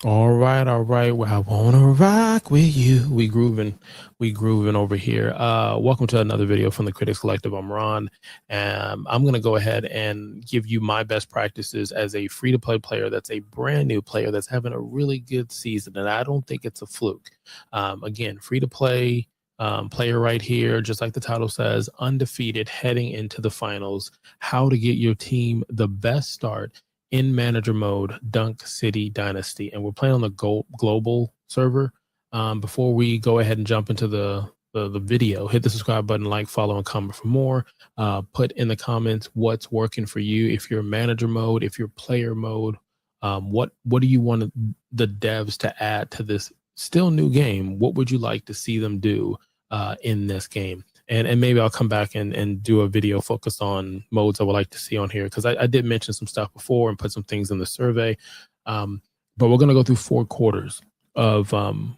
All right, all right. Well, I wanna rock with you. We grooving over here. Welcome to another video from the Critics Collective. I'm Ron, and I'm gonna go ahead and give you my best practices as a free-to-play player that's a brand new player that's having a really good season, and I don't think it's a fluke. Again, free-to-play player right here, just like the title says, undefeated, heading into the finals. How to get your team the best start in manager mode, Dunk City Dynasty, and we're playing on the global server. Before we go ahead and jump into the video, hit the subscribe button, like, follow, and comment for more. Put in the comments what's working for you. If you're manager mode, if you're player mode, what do you want the devs to add to this still new game? What would you like to see them do in this game? And maybe I'll come back and do a video focused on modes I would like to see on here, because I did mention some stuff before and put some things in the survey. But we're going to go through 4 quarters of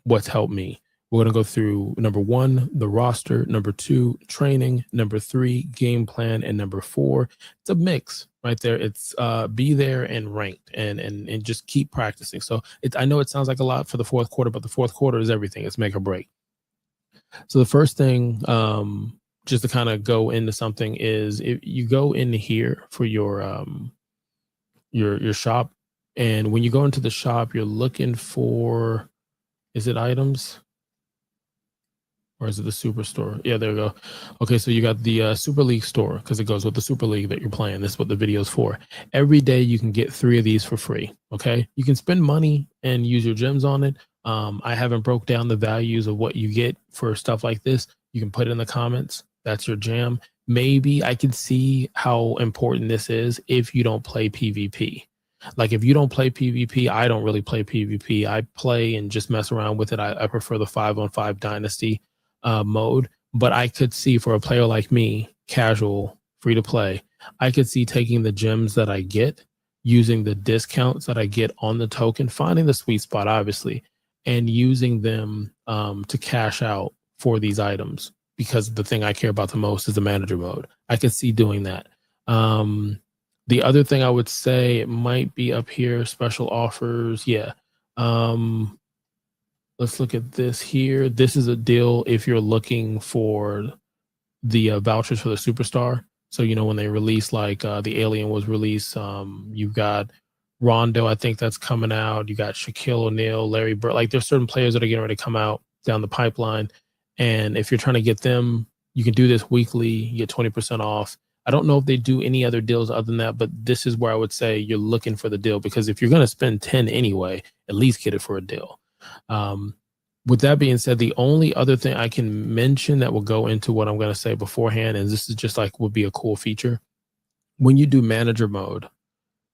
what's helped me. We're going to go through number 1, the roster, number 2, training, number 3, game plan, and number 4, it's a mix right there. It's be there and ranked and just keep practicing. So I know it sounds like a lot for the 4th quarter, but the 4th quarter is everything. It's make or break. So the first thing, just to kind of go into something, is if you go into here for your shop, and when you go into the shop, you're looking for, is it items or is it the superstore? Yeah, there we go. Okay, so you got the Super League store, because it goes with the Super League that you're playing. This is what the video is for. Every day you can get 3 of these for free. Okay, you can spend money and use your gems on it. I haven't broke down the values of what you get for stuff like this. You can put it in the comments. That's your jam. Maybe I can see how important this is if you don't play PvP. Like if you don't play PvP, I don't really play PvP. I play and just mess around with it. I prefer the 5-on-5 Dynasty mode. But I could see, for a player like me, casual, free to play, I could see taking the gems that I get, using the discounts that I get on the token, finding the sweet spot, obviously, and using them to cash out for these items, because the thing I care about the most is the manager mode. I could see doing that. The other thing I would say, it might be up here, special offers. Yeah. Let's look at this here. This is a deal if you're looking for the vouchers for the superstar. So, you know, when they release, like the Alien was released, you've got Rondo, I think that's coming out. You got Shaquille O'Neal, Larry Bird. Like there's certain players that are getting ready to come out down the pipeline. And if you're trying to get them, you can do this weekly, you get 20% off. I don't know if they do any other deals other than that, but this is where I would say you're looking for the deal, because if you're going to spend 10 anyway, at least get it for a deal. With that being said, the only other thing I can mention that will go into what I'm going to say beforehand, and this is just like would be a cool feature. When you do manager mode,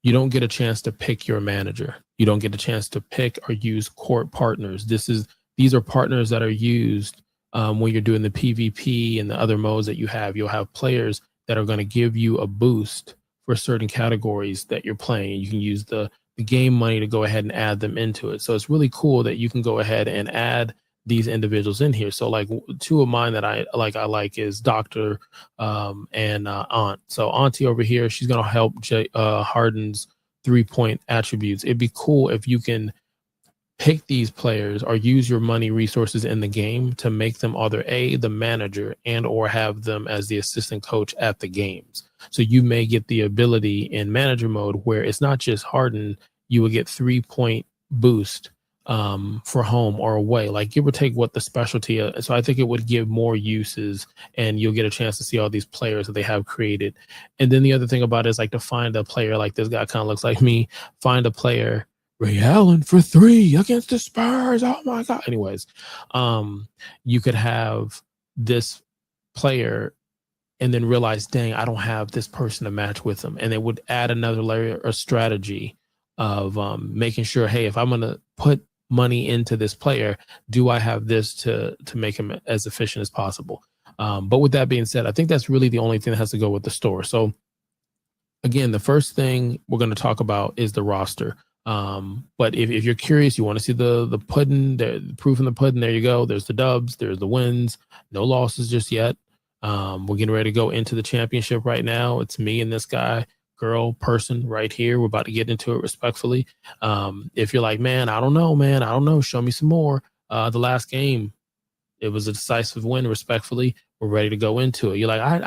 you don't get a chance to pick your manager. You don't get a chance to pick or use court partners. These are partners that are used when you're doing the PvP and the other modes that you have. You'll have players that are going to give you a boost for certain categories that you're playing. You can use the game money to go ahead and add them into it. So it's really cool that you can go ahead and add these individuals in here. So like 2 of mine that I like is Doctor and Aunt. So Auntie over here, she's going to help Harden's 3-point attributes. It'd be cool if you can pick these players or use your money resources in the game to make them either the manager and or have them as the assistant coach at the games. So you may get the ability in manager mode where it's not just Harden, you will get 3-point boost for home or away, like give or take what the specialty is. So I think it would give more uses, and you'll get a chance to see all these players that they have created. And then the other thing about it is like to find a player like this guy kind of looks like me, find a player, Ray Allen for 3 against the Spurs. Oh my God. Anyways, you could have this player and then realize, dang, I don't have this person to match with them. And it would add another layer of strategy of making sure, hey, if I'm going to put money into this player, do I have this to make him as efficient as possible? But with that being said, I think that's really the only thing that has to go with the store. So again, the first thing we're going to talk about is the roster. But if you're curious, you want to see the pudding, the proof in the pudding, there you go. There's the dubs, there's the wins, no losses just yet. We're getting ready to go into the championship right now. It's me and this guy, girl, person right here. We're about to get into it respectfully. If you're like, man, I don't know, show me some more. The last game, it was a decisive win, respectfully. We're ready to go into it. You're like, I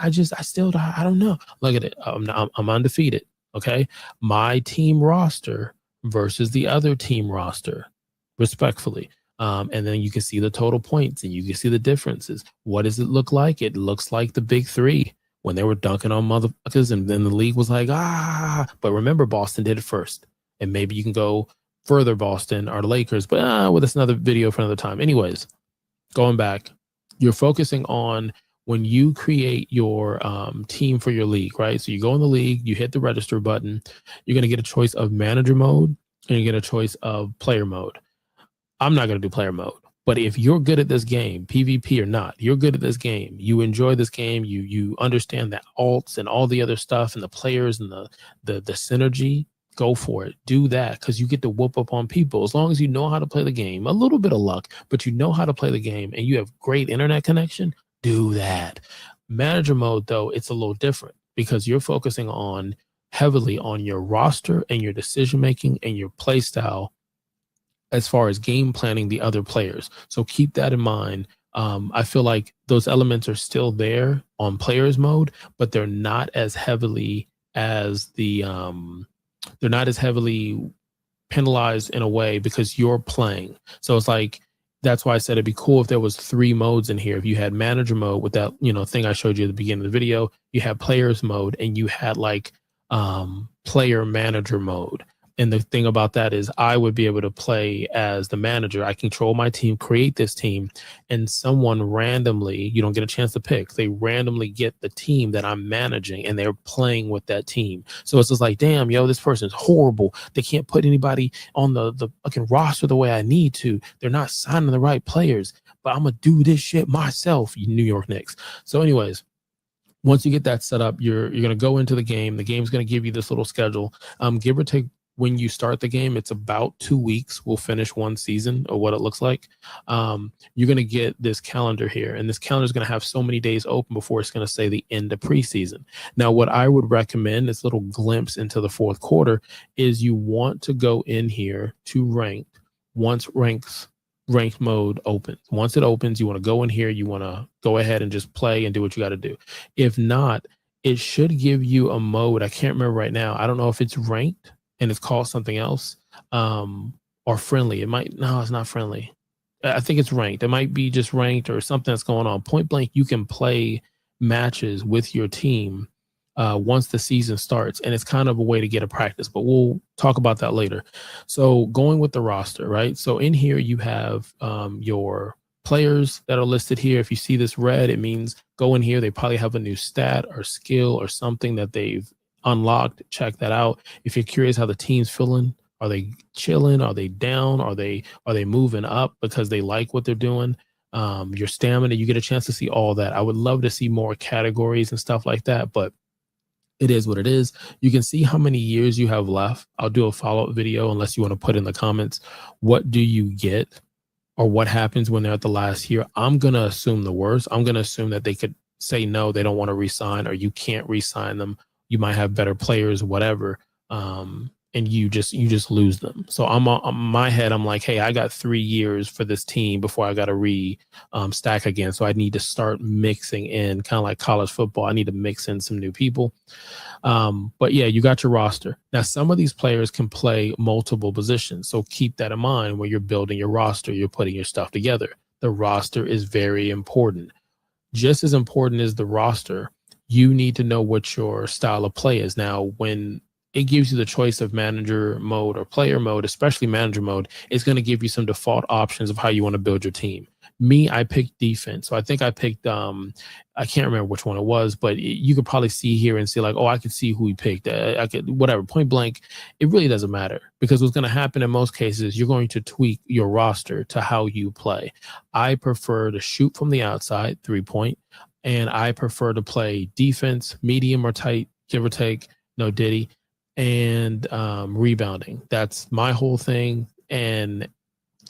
don't know. Look at it. I'm undefeated. Okay. My team roster versus the other team roster, respectfully. And then you can see the total points and you can see the differences. What does it look like? It looks like the big three when they were dunking on motherfuckers, and then the league was like, but remember, Boston did it first. And maybe you can go further, Boston or the Lakers, but well, that's another video for another time. Anyways, going back, you're focusing on when you create your team for your league, right? So you go in the league, you hit the register button, you're going to get a choice of manager mode and you get a choice of player mode. I'm not going to do player mode, but if you're good at this game, PvP or not, you're good at this game, you enjoy this game, you understand the alts and all the other stuff and the players and the synergy, go for it. Do that, because you get to whoop up on people. As long as you know how to play the game, a little bit of luck, but you know how to play the game and you have great internet connection, do that. Manager mode, though, it's a little different because you're focusing on heavily on your roster and your decision making and your play style as far as game planning the other players. So keep that in mind. I feel like those elements are still there on players mode, but they're not as heavily as they're not as heavily penalized in a way because you're playing. So it's like, that's why I said it'd be cool if there was 3 modes in here. If you had manager mode with that, thing I showed you at the beginning of the video, you had players mode and you had like player manager mode. And the thing about that is I would be able to play as the manager. I control my team, create this team, and someone randomly, you don't get a chance to pick. They randomly get the team that I'm managing and they're playing with that team. So it's just like, damn, this person's horrible. They can't put anybody on the fucking roster the way I need to. They're not signing the right players, but I'm going to do this shit myself, you New York Knicks. So anyways, once you get that set up, you're going to go into the game. The game's going to give you this little schedule. Give or take, when you start the game, it's about 2 weeks. We'll finish one season or what it looks like. You're going to get this calendar here, and this calendar is going to have so many days open before it's going to say the end of preseason. Now, what I would recommend, this little glimpse into the fourth quarter, is you want to go in here to ranked once ranked mode opens. Once it opens, you want to go in here. You want to go ahead and just play and do what you got to do. If not, it should give you a mode. I can't remember right now. I don't know if it's ranked and it's called something else, or friendly. It's not friendly. I think it's ranked. It might be just ranked or something that's going on. Point blank, you can play matches with your team once the season starts, and it's kind of a way to get a practice, but we'll talk about that later. So going with the roster, right? So in here you have your players that are listed here. If you see this red, it means go in here. They probably have a new stat or skill or something that they've unlocked. Check that out. If you're curious how the team's feeling, are they chilling? Are they down? Are they moving up because they like what they're doing? Your stamina, you get a chance to see all that. I would love to see more categories and stuff like that, but it is what it is. You can see how many years you have left. I'll do a follow-up video unless you want to put in the comments, what do you get or what happens when they're at the last year? I'm going to assume the worst. I'm going to assume that they could say no, they don't want to re-sign, or you can't re-sign them. You might have better players, whatever, and you just lose them. So I'm on my head. I'm like, hey, I got 3 years for this team before I got to stack again. So I need to start mixing in, kind of like college football. I need to mix in some new people. But yeah, you got your roster. Now, some of these players can play multiple positions. So keep that in mind when you're building your roster, you're putting your stuff together. The roster is very important. Just as important as the roster, you need to know what your style of play is. Now, when it gives you the choice of manager mode or player mode, especially manager mode, it's going to give you some default options of how you want to build your team. Me, I picked defense. So I think I picked, I can't remember which one it was, but you could probably see here and see like, oh, I could see who he picked. I could, whatever, point blank. It really doesn't matter, because what's going to happen in most cases, you're going to tweak your roster to how you play. I prefer to shoot from the outside, 3-point, and I prefer to play defense, medium or tight, give or take, no diddy, and rebounding. That's my whole thing, and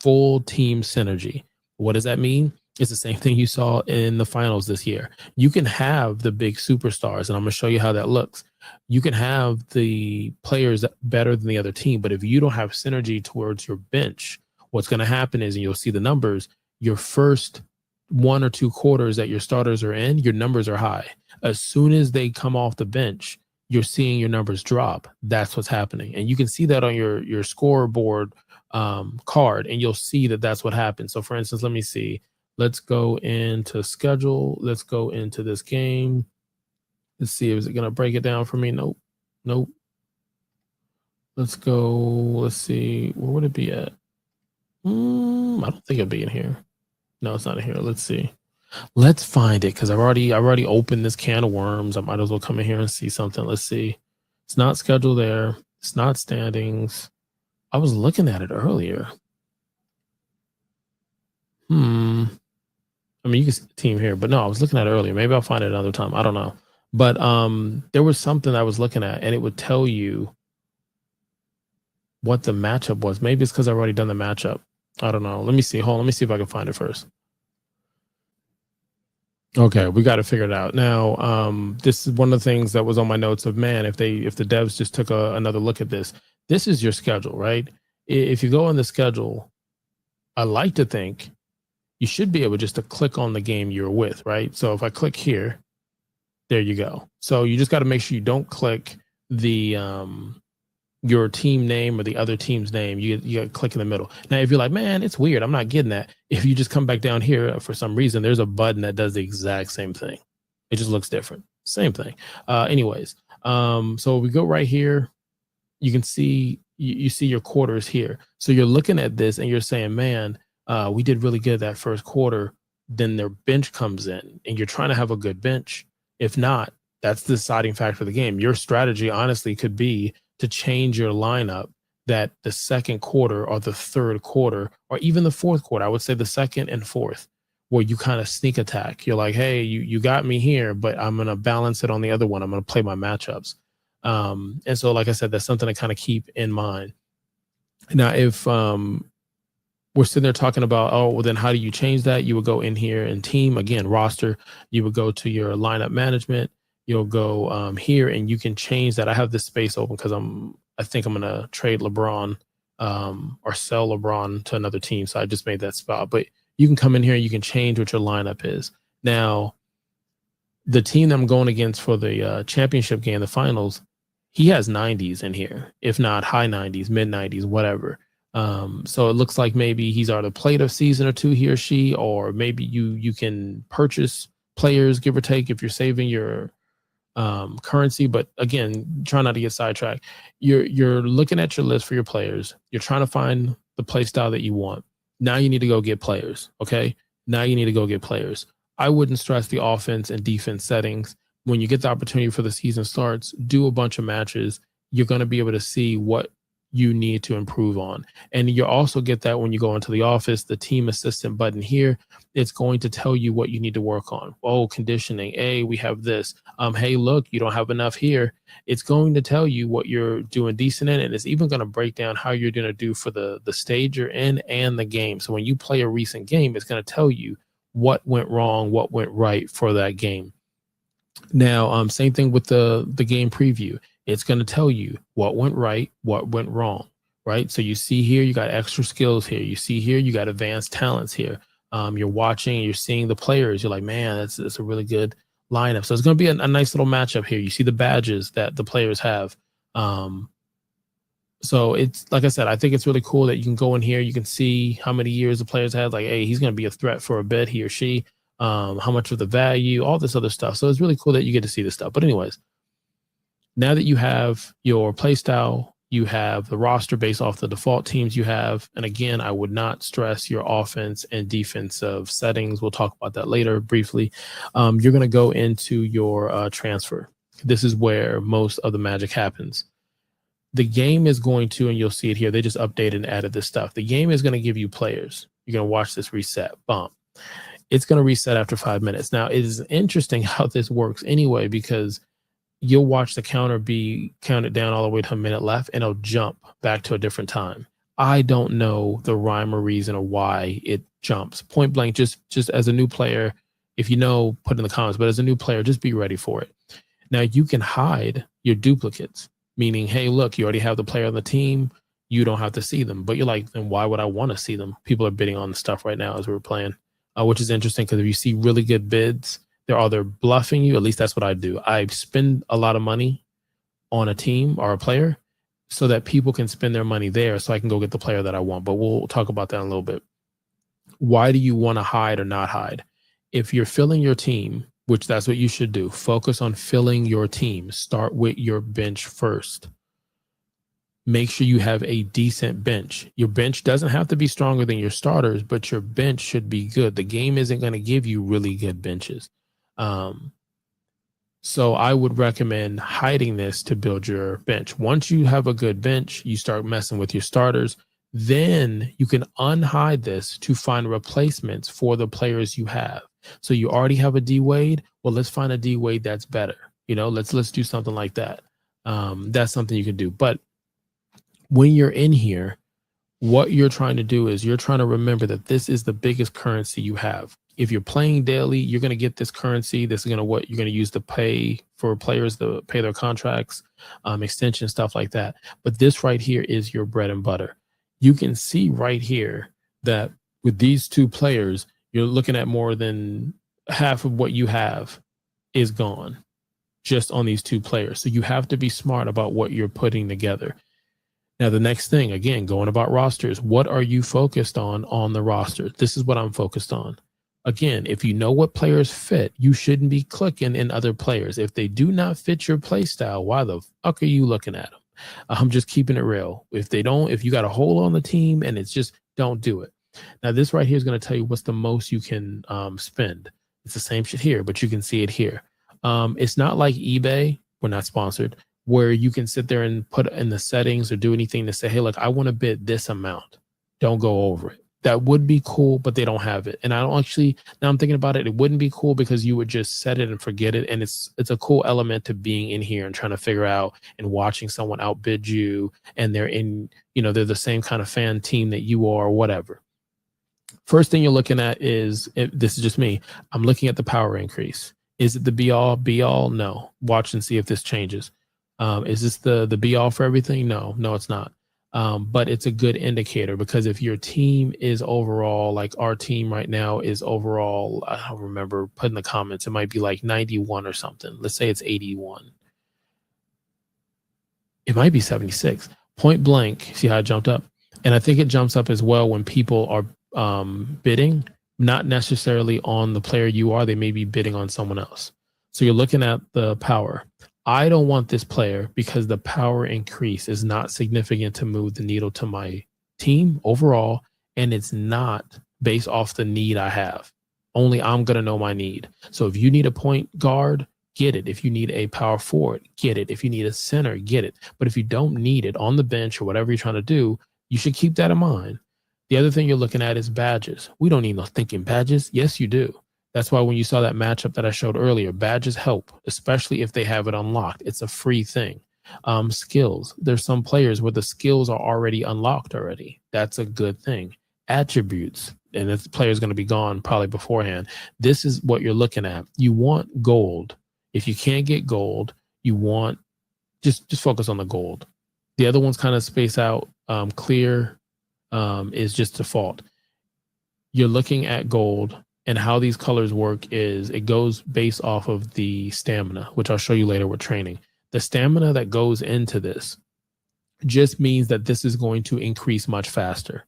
full team synergy. What does that mean? It's the same thing you saw in the finals this year. You can have the big superstars, and I'm going to show you how that looks. You can have the players better than the other team, but if you don't have synergy towards your bench, what's going to happen is, and you'll see the numbers, your first 1 or 2 quarters that your starters are in, your numbers are high. As soon as they come off the bench, you're seeing your numbers drop. That's what's happening. And you can see that on your scoreboard card, and you'll see that that's what happens. So for instance, let me see. Let's go into schedule. Let's go into this game. Let's see. Is it going to break it down for me? Nope. Nope. Let's go. Let's see. Where would it be at? I don't think it'll be in here. No, it's not in here. Let's see. Let's find it, because I've already opened this can of worms. I might as well come in here and see something. Let's see. It's not scheduled there. It's not standings. I was looking at it earlier. I mean, you can see the team here, but no, I was looking at it earlier. Maybe I'll find it another time. I don't know. But there was something I was looking at, and it would tell you what the matchup was. Maybe it's because I've already done the matchup. I don't know. Let me see. Hold on. Let me see if I can find it first. Okay, we got to figure it out. Now, this is one of the things that was on my notes of, man, if the devs just took another look at this. This is your schedule, right? If you go on the schedule, I like to think you should be able just to click on the game you're with, right? So if I click here, there you go. So you just got to make sure you don't click the your team name or the other team's name. You got to click in the middle. Now, if you're like, man, it's weird, I'm not getting that. If you just come back down here, for some reason, there's a button that does the exact same thing. It just looks different. Same thing. Anyways, so we go right here. You can see, you see your quarters here. So you're looking at this and you're saying, man, we did really good that first quarter. Then their bench comes in and you're trying to have a good bench. If not, that's the deciding factor of the game. Your strategy honestly could be to change your lineup that the second quarter or the third quarter or even the fourth quarter, I would say the second and fourth, where you kind of sneak attack. You're like, hey, you got me here, but I'm going to balance it on the other one. I'm going to play my matchups. And so, like I said, that's something to kind of keep in mind. Now, if we're sitting there talking about, oh, well, then how do you change that? You would go in here and team, again, roster. You would go to your lineup management. You'll go here and you can change that. I have this space open because I think I'm going to trade LeBron or sell LeBron to another team. So I just made that spot. But you can come in here and you can change what your lineup is. Now, the team that I'm going against for the championship game, the finals, he has 90s in here, if not high 90s, mid 90s, whatever. So it looks like maybe he's either played a season or two, he or she, or maybe you can purchase players, give or take, if you're saving your currency. But again, try not to get sidetracked. You're looking at your list for your players. You're trying to find the play style that you want. Now you need to go get players. Okay. Now you need to go get players. I wouldn't stress the offense and defense settings. When you get the opportunity for the season starts, do a bunch of matches. You're going to be able to see what you need to improve on. And you also get that when you go into the office, the team assistant button here, it's going to tell you what you need to work on. Oh, conditioning. Hey, we have this. Hey, look, you don't have enough here. It's going to tell you what you're doing decent in, and it's even going to break down how you're going to do for the stage you're in and the game. So when you play a recent game, it's going to tell you what went wrong, what went right for that game. Now, same thing with the game preview. It's going to tell you what went right, what went wrong, right? So you see here, you got extra skills here. You see here, you got advanced talents here. You're watching, you're seeing the players. You're like, man, that's a really good lineup. So it's going to be a nice little matchup here. You see the badges that the players have. So it's, like I said, I think it's really cool that you can go in here. You can see how many years the players had. Like, hey, he's going to be a threat for a bit, he or she. How much of the value, all this other stuff. So it's really cool that you get to see this stuff. But anyways, now that you have your play style, you have the roster based off the default teams you have. And again, I would not stress your offense and defensive settings. We'll talk about that later briefly. You're going to go into your transfer. This is where most of the magic happens. The game is going to, and you'll see it here, they just updated and added this stuff. The game is going to give you players. You're going to watch this reset. Bump. It's going to reset after 5 minutes. Now, it is interesting how this works anyway, because you'll watch the counter be counted down all the way to a minute left, and it'll jump back to a different time. I don't know the rhyme or reason or why it jumps. Point blank, just as a new player, if you know, put in the comments, but as a new player, just be ready for it. Now you can hide your duplicates, meaning, hey, look, you already have the player on the team. You don't have to see them. But you're like, then why would I want to see them? People are bidding on the stuff right now as we're playing, which is interesting because if you see really good bids, they're either bluffing you. At least that's what I do. I spend a lot of money on a team or a player so that people can spend their money there so I can go get the player that I want. But we'll talk about that in a little bit. Why do you want to hide or not hide? If you're filling your team, which that's what you should do, focus on filling your team. Start with your bench first. Make sure you have a decent bench. Your bench doesn't have to be stronger than your starters, but your bench should be good. The game isn't going to give you really good benches. So I would recommend hiding this to build your bench. Once you have a good bench, you start messing with your starters. Then you can unhide this to find replacements for the players you have. So you already have a D Wade. Well, let's find a D Wade that's better. Let's do something like that. That's something you can do. But when you're in here, what you're trying to do is you're trying to remember that this is the biggest currency you have. If you're playing daily, you're going to get this currency. This is what you're going to use to pay for players to pay their contracts, extension, stuff like that. But this right here is your bread and butter. You can see right here that with these two players, you're looking at more than half of what you have is gone just on these two players. So you have to be smart about what you're putting together. Now, the next thing, again, going about rosters, what are you focused on the roster? This is what I'm focused on. Again, if you know what players fit, you shouldn't be clicking in other players. If they do not fit your play style, why the fuck are you looking at them? I'm just keeping it real. If you got a hole on the team and it's just, don't do it. Now, this right here is going to tell you what's the most you can spend. It's the same shit here, but you can see it here. It's not like eBay. We're not sponsored, where you can sit there and put in the settings or do anything to say, hey, look, I want to bid this amount. Don't go over it. That would be cool, but they don't have it. And I don't actually, now I'm thinking about it, it wouldn't be cool because you would just set it and forget it. And it's a cool element to being in here and trying to figure out and watching someone outbid you. And they're they're the same kind of fan team that you are, or whatever. First thing you're looking at is, this is just me, I'm looking at the power increase. Is it the be all? No. Watch and see if this changes. Is this the be all for everything? No, it's not. But it's a good indicator because if your team is overall, like our team right now is overall, I don't remember, put in the comments, it might be like 91 or something. Let's say it's 81. It might be 76. Point blank, see how it jumped up? And I think it jumps up as well when people are bidding, not necessarily on the player you are, they may be bidding on someone else. So you're looking at the power. I don't want this player because the power increase is not significant to move the needle to my team overall, and it's not based off the need I have. Only I'm going to know my need. So if you need a point guard, get it. If you need a power forward, get it. If you need a center, get it. But if you don't need it on the bench or whatever you're trying to do, you should keep that in mind. The other thing you're looking at is badges. We don't need no thinking badges. Yes, you do. That's why when you saw that matchup that I showed earlier, badges help, especially if they have it unlocked. It's a free thing. Skills. There's some players where the skills are already unlocked already. That's a good thing. Attributes. And the player is going to be gone probably beforehand. This is what you're looking at. You want gold. If you can't get gold, you want just focus on the gold. The other ones kind of space out. Clear is just default. You're looking at gold. And how these colors work is it goes based off of the stamina, which I'll show you later with training. The stamina that goes into this just means that this is going to increase much faster.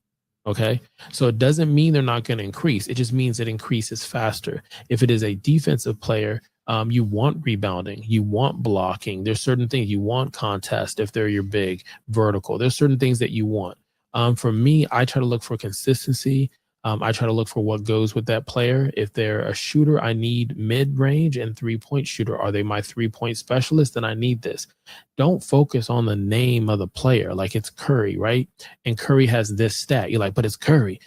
Okay. So it doesn't mean they're not going to increase. It just means it increases faster. If it is a defensive player, you want rebounding, you want blocking. There's certain things you want contest. If they're your big vertical, there's certain things that you want. For me, I try to look for consistency. I try to look for what goes with that player. If they're a shooter, I need mid-range and three-point shooter. Are they my three-point specialist? Then I need this. Don't focus on the name of the player like it's Curry, right? And Curry has this stat. You're like, but it's Curry.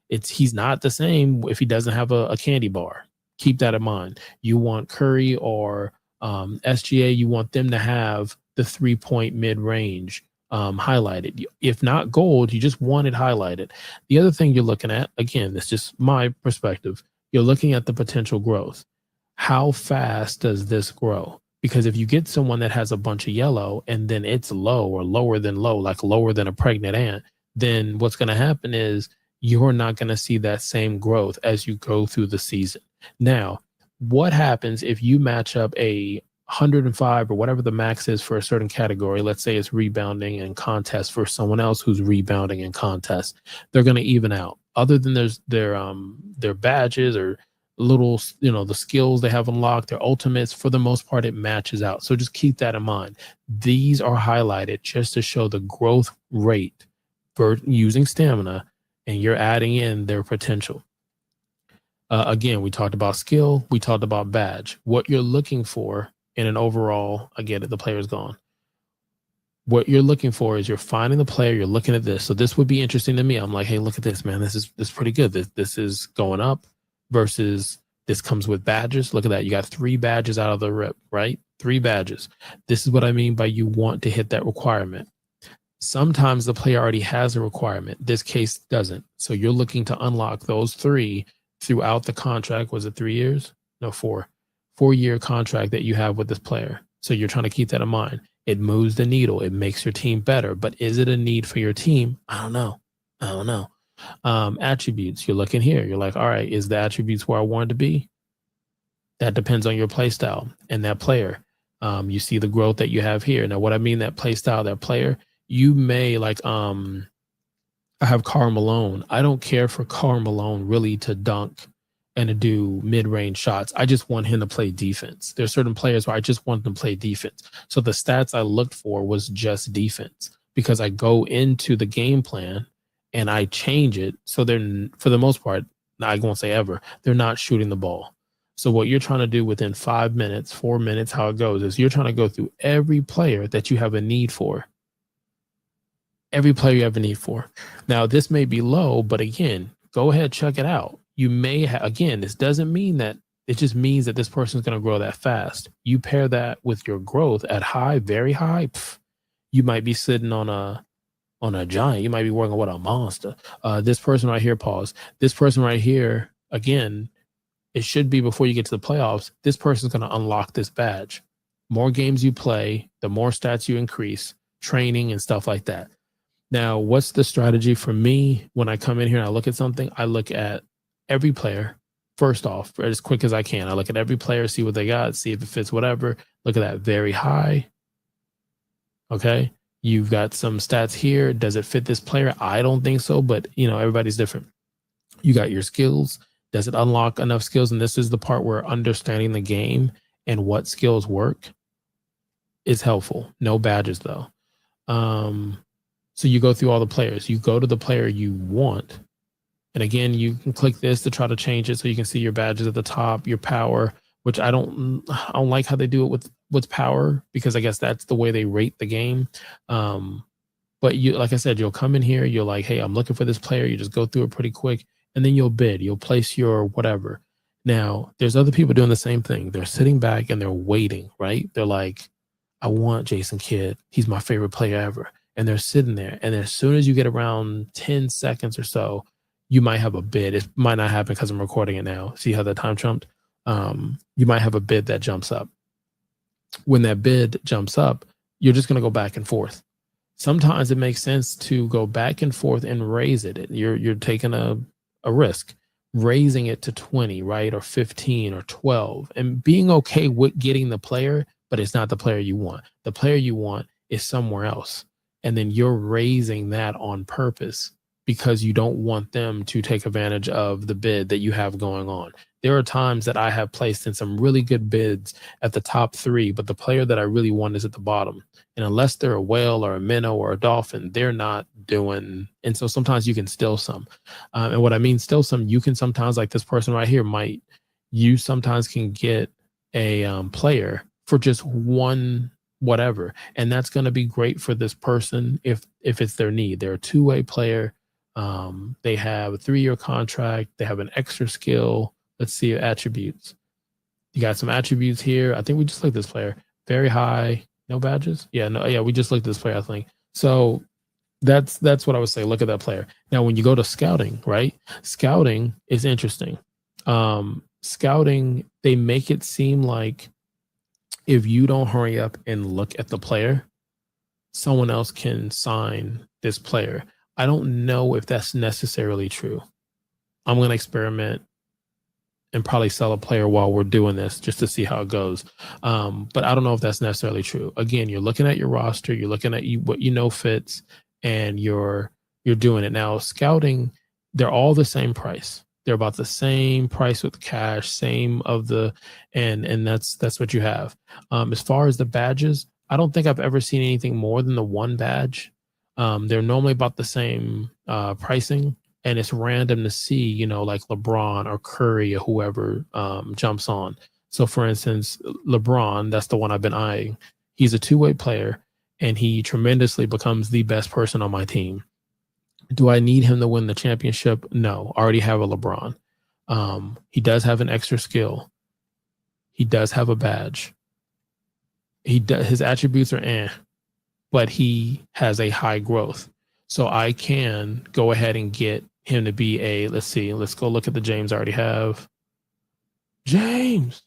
He's not the same if he doesn't have a candy bar. Keep that in mind. You want Curry or SGA, you want them to have the three-point mid-range highlighted. If not gold, you just want it highlighted. The other thing you're looking at, again, it's just my perspective, you're looking at the potential growth. How fast does this grow? Because if you get someone that has a bunch of yellow and then it's low or lower than low, like lower than a pregnant ant, then what's going to happen is you're not going to see that same growth as you go through the season. Now, what happens if you match up a 105 or whatever the max is for a certain category? Let's say it's rebounding and contest for someone else who's rebounding and contest. They're going to even out. Other than their badges or little, the skills they have unlocked, their ultimates, for the most part, it matches out. So just keep that in mind. These are highlighted just to show the growth rate for using stamina, and you're adding in their potential. Again, we talked about skill, we talked about badge. What you're looking for in an overall, I get it, the player's gone. What you're looking for is you're finding the player, you're looking at this. So this would be interesting to me. I'm like, hey, look at this, man. This is pretty good. This is going up versus this comes with badges. Look at that. You got 3 badges out of the rip, right? 3 badges. This is what I mean by you want to hit that requirement. Sometimes the player already has a requirement. This case doesn't. So you're looking to unlock those 3 throughout the contract. Was it 3 years? No, 4. 4-year contract that you have with this player. So you're trying to keep that in mind. It moves the needle. It makes your team better. But is it a need for your team? I don't know. Attributes. You're looking here. You're like, all right, is the attributes where I want it to be? That depends on your play style and that player. You see the growth that you have here. Now, what I mean that play style, that player, you may like, I have Karl Malone. I don't care for Karl Malone really to dunk and to do mid-range shots. I just want him to play defense. There's certain players where I just want them to play defense. So the stats I looked for was just defense, because I go into the game plan and I change it. So they're, for the most part, I won't say ever, they're not shooting the ball. So what you're trying to do within 5 minutes, 4 minutes, how it goes is you're trying to go through every player that you have a need for. Every player you have a need for. Now, this may be low, but again, go ahead, check it out. You may have, again, this doesn't mean that, it just means that this person's going to grow that fast. You pair that with your growth at high, very high, you might be sitting on a giant. You might be working with a monster. This person right here, pause. This person right here, again, it should be before you get to the playoffs, this person's going to unlock this badge. More games you play, the more stats you increase, training and stuff like that. Now, what's the strategy for me when I come in here and I look at something? I look at every player, first off, as quick as I can. I look at every player, see what they got, see if it fits whatever. Look at that, very high. Okay, you've got some stats here. Does it fit this player? I don't think so, but everybody's different. You got your skills. Does it unlock enough skills? And this is the part where understanding the game and what skills work is helpful. No badges though. So you go through all the players. You go to the player you want. And again, you can click this to try to change it so you can see your badges at the top, your power, which I don't like how they do it with power, because I guess that's the way they rate the game. But you, like I said, you'll come in here, you're like, hey, I'm looking for this player. You just go through it pretty quick, and then you'll bid. You'll place your whatever. Now, there's other people doing the same thing. They're sitting back and they're waiting, right? They're like, I want Jason Kidd. He's my favorite player ever. And they're sitting there. And as soon as you get around 10 seconds or so, you might have a bid. It might not happen because I'm recording it now. See how the time jumped? You might have a bid that jumps up. When that bid jumps up, you're just going to go back and forth. Sometimes it makes sense to go back and forth and raise it. You're taking a risk, raising it to 20, right? Or 15 or 12, and being okay with getting the player, but it's not the player you want. The player you want is somewhere else. And then you're raising that on purpose because you don't want them to take advantage of the bid that you have going on. There are times that I have placed in some really good bids at the top 3, but the player that I really want is at the bottom. And unless they're a whale or a minnow or a dolphin, they're not doing. And so sometimes you can steal some. And what I mean, steal some, you can sometimes, like this person right here, you sometimes can get a player for just one whatever. And that's going to be great for this person if it's their need. They're a 2-way player. They have a 3-year contract. They have an extra skill. Let's see attributes. You got some attributes here. I think we just looked at this player. Very high. No badges? Yeah, no, yeah, we just looked at this player, I think. So that's what I would say. Look at that player. Now, when you go to scouting, right? Scouting is interesting. Scouting, they make it seem like if you don't hurry up and look at the player, someone else can sign this player. I don't know if that's necessarily true. I'm going to experiment and probably sell a player while we're doing this just to see how it goes. But I don't know if that's necessarily true. Again, you're looking at your roster, you're looking at what you know fits, and you're doing it. Now, scouting, they're all the same price. They're about the same price with cash, same of the, and that's what you have. As far as the badges, I don't think I've ever seen anything more than the one badge. They're normally about the same pricing, and it's random to see, you know, like LeBron or Curry or whoever jumps on. So, for instance, LeBron, that's the one I've been eyeing. He's a two-way player, and he tremendously becomes the best person on my team. Do I need him to win the championship? No, I already have a LeBron. He does have an extra skill. He does have a badge. His attributes are but he has a high growth. So I can go ahead and get him to be let's go look at the James I already have. James.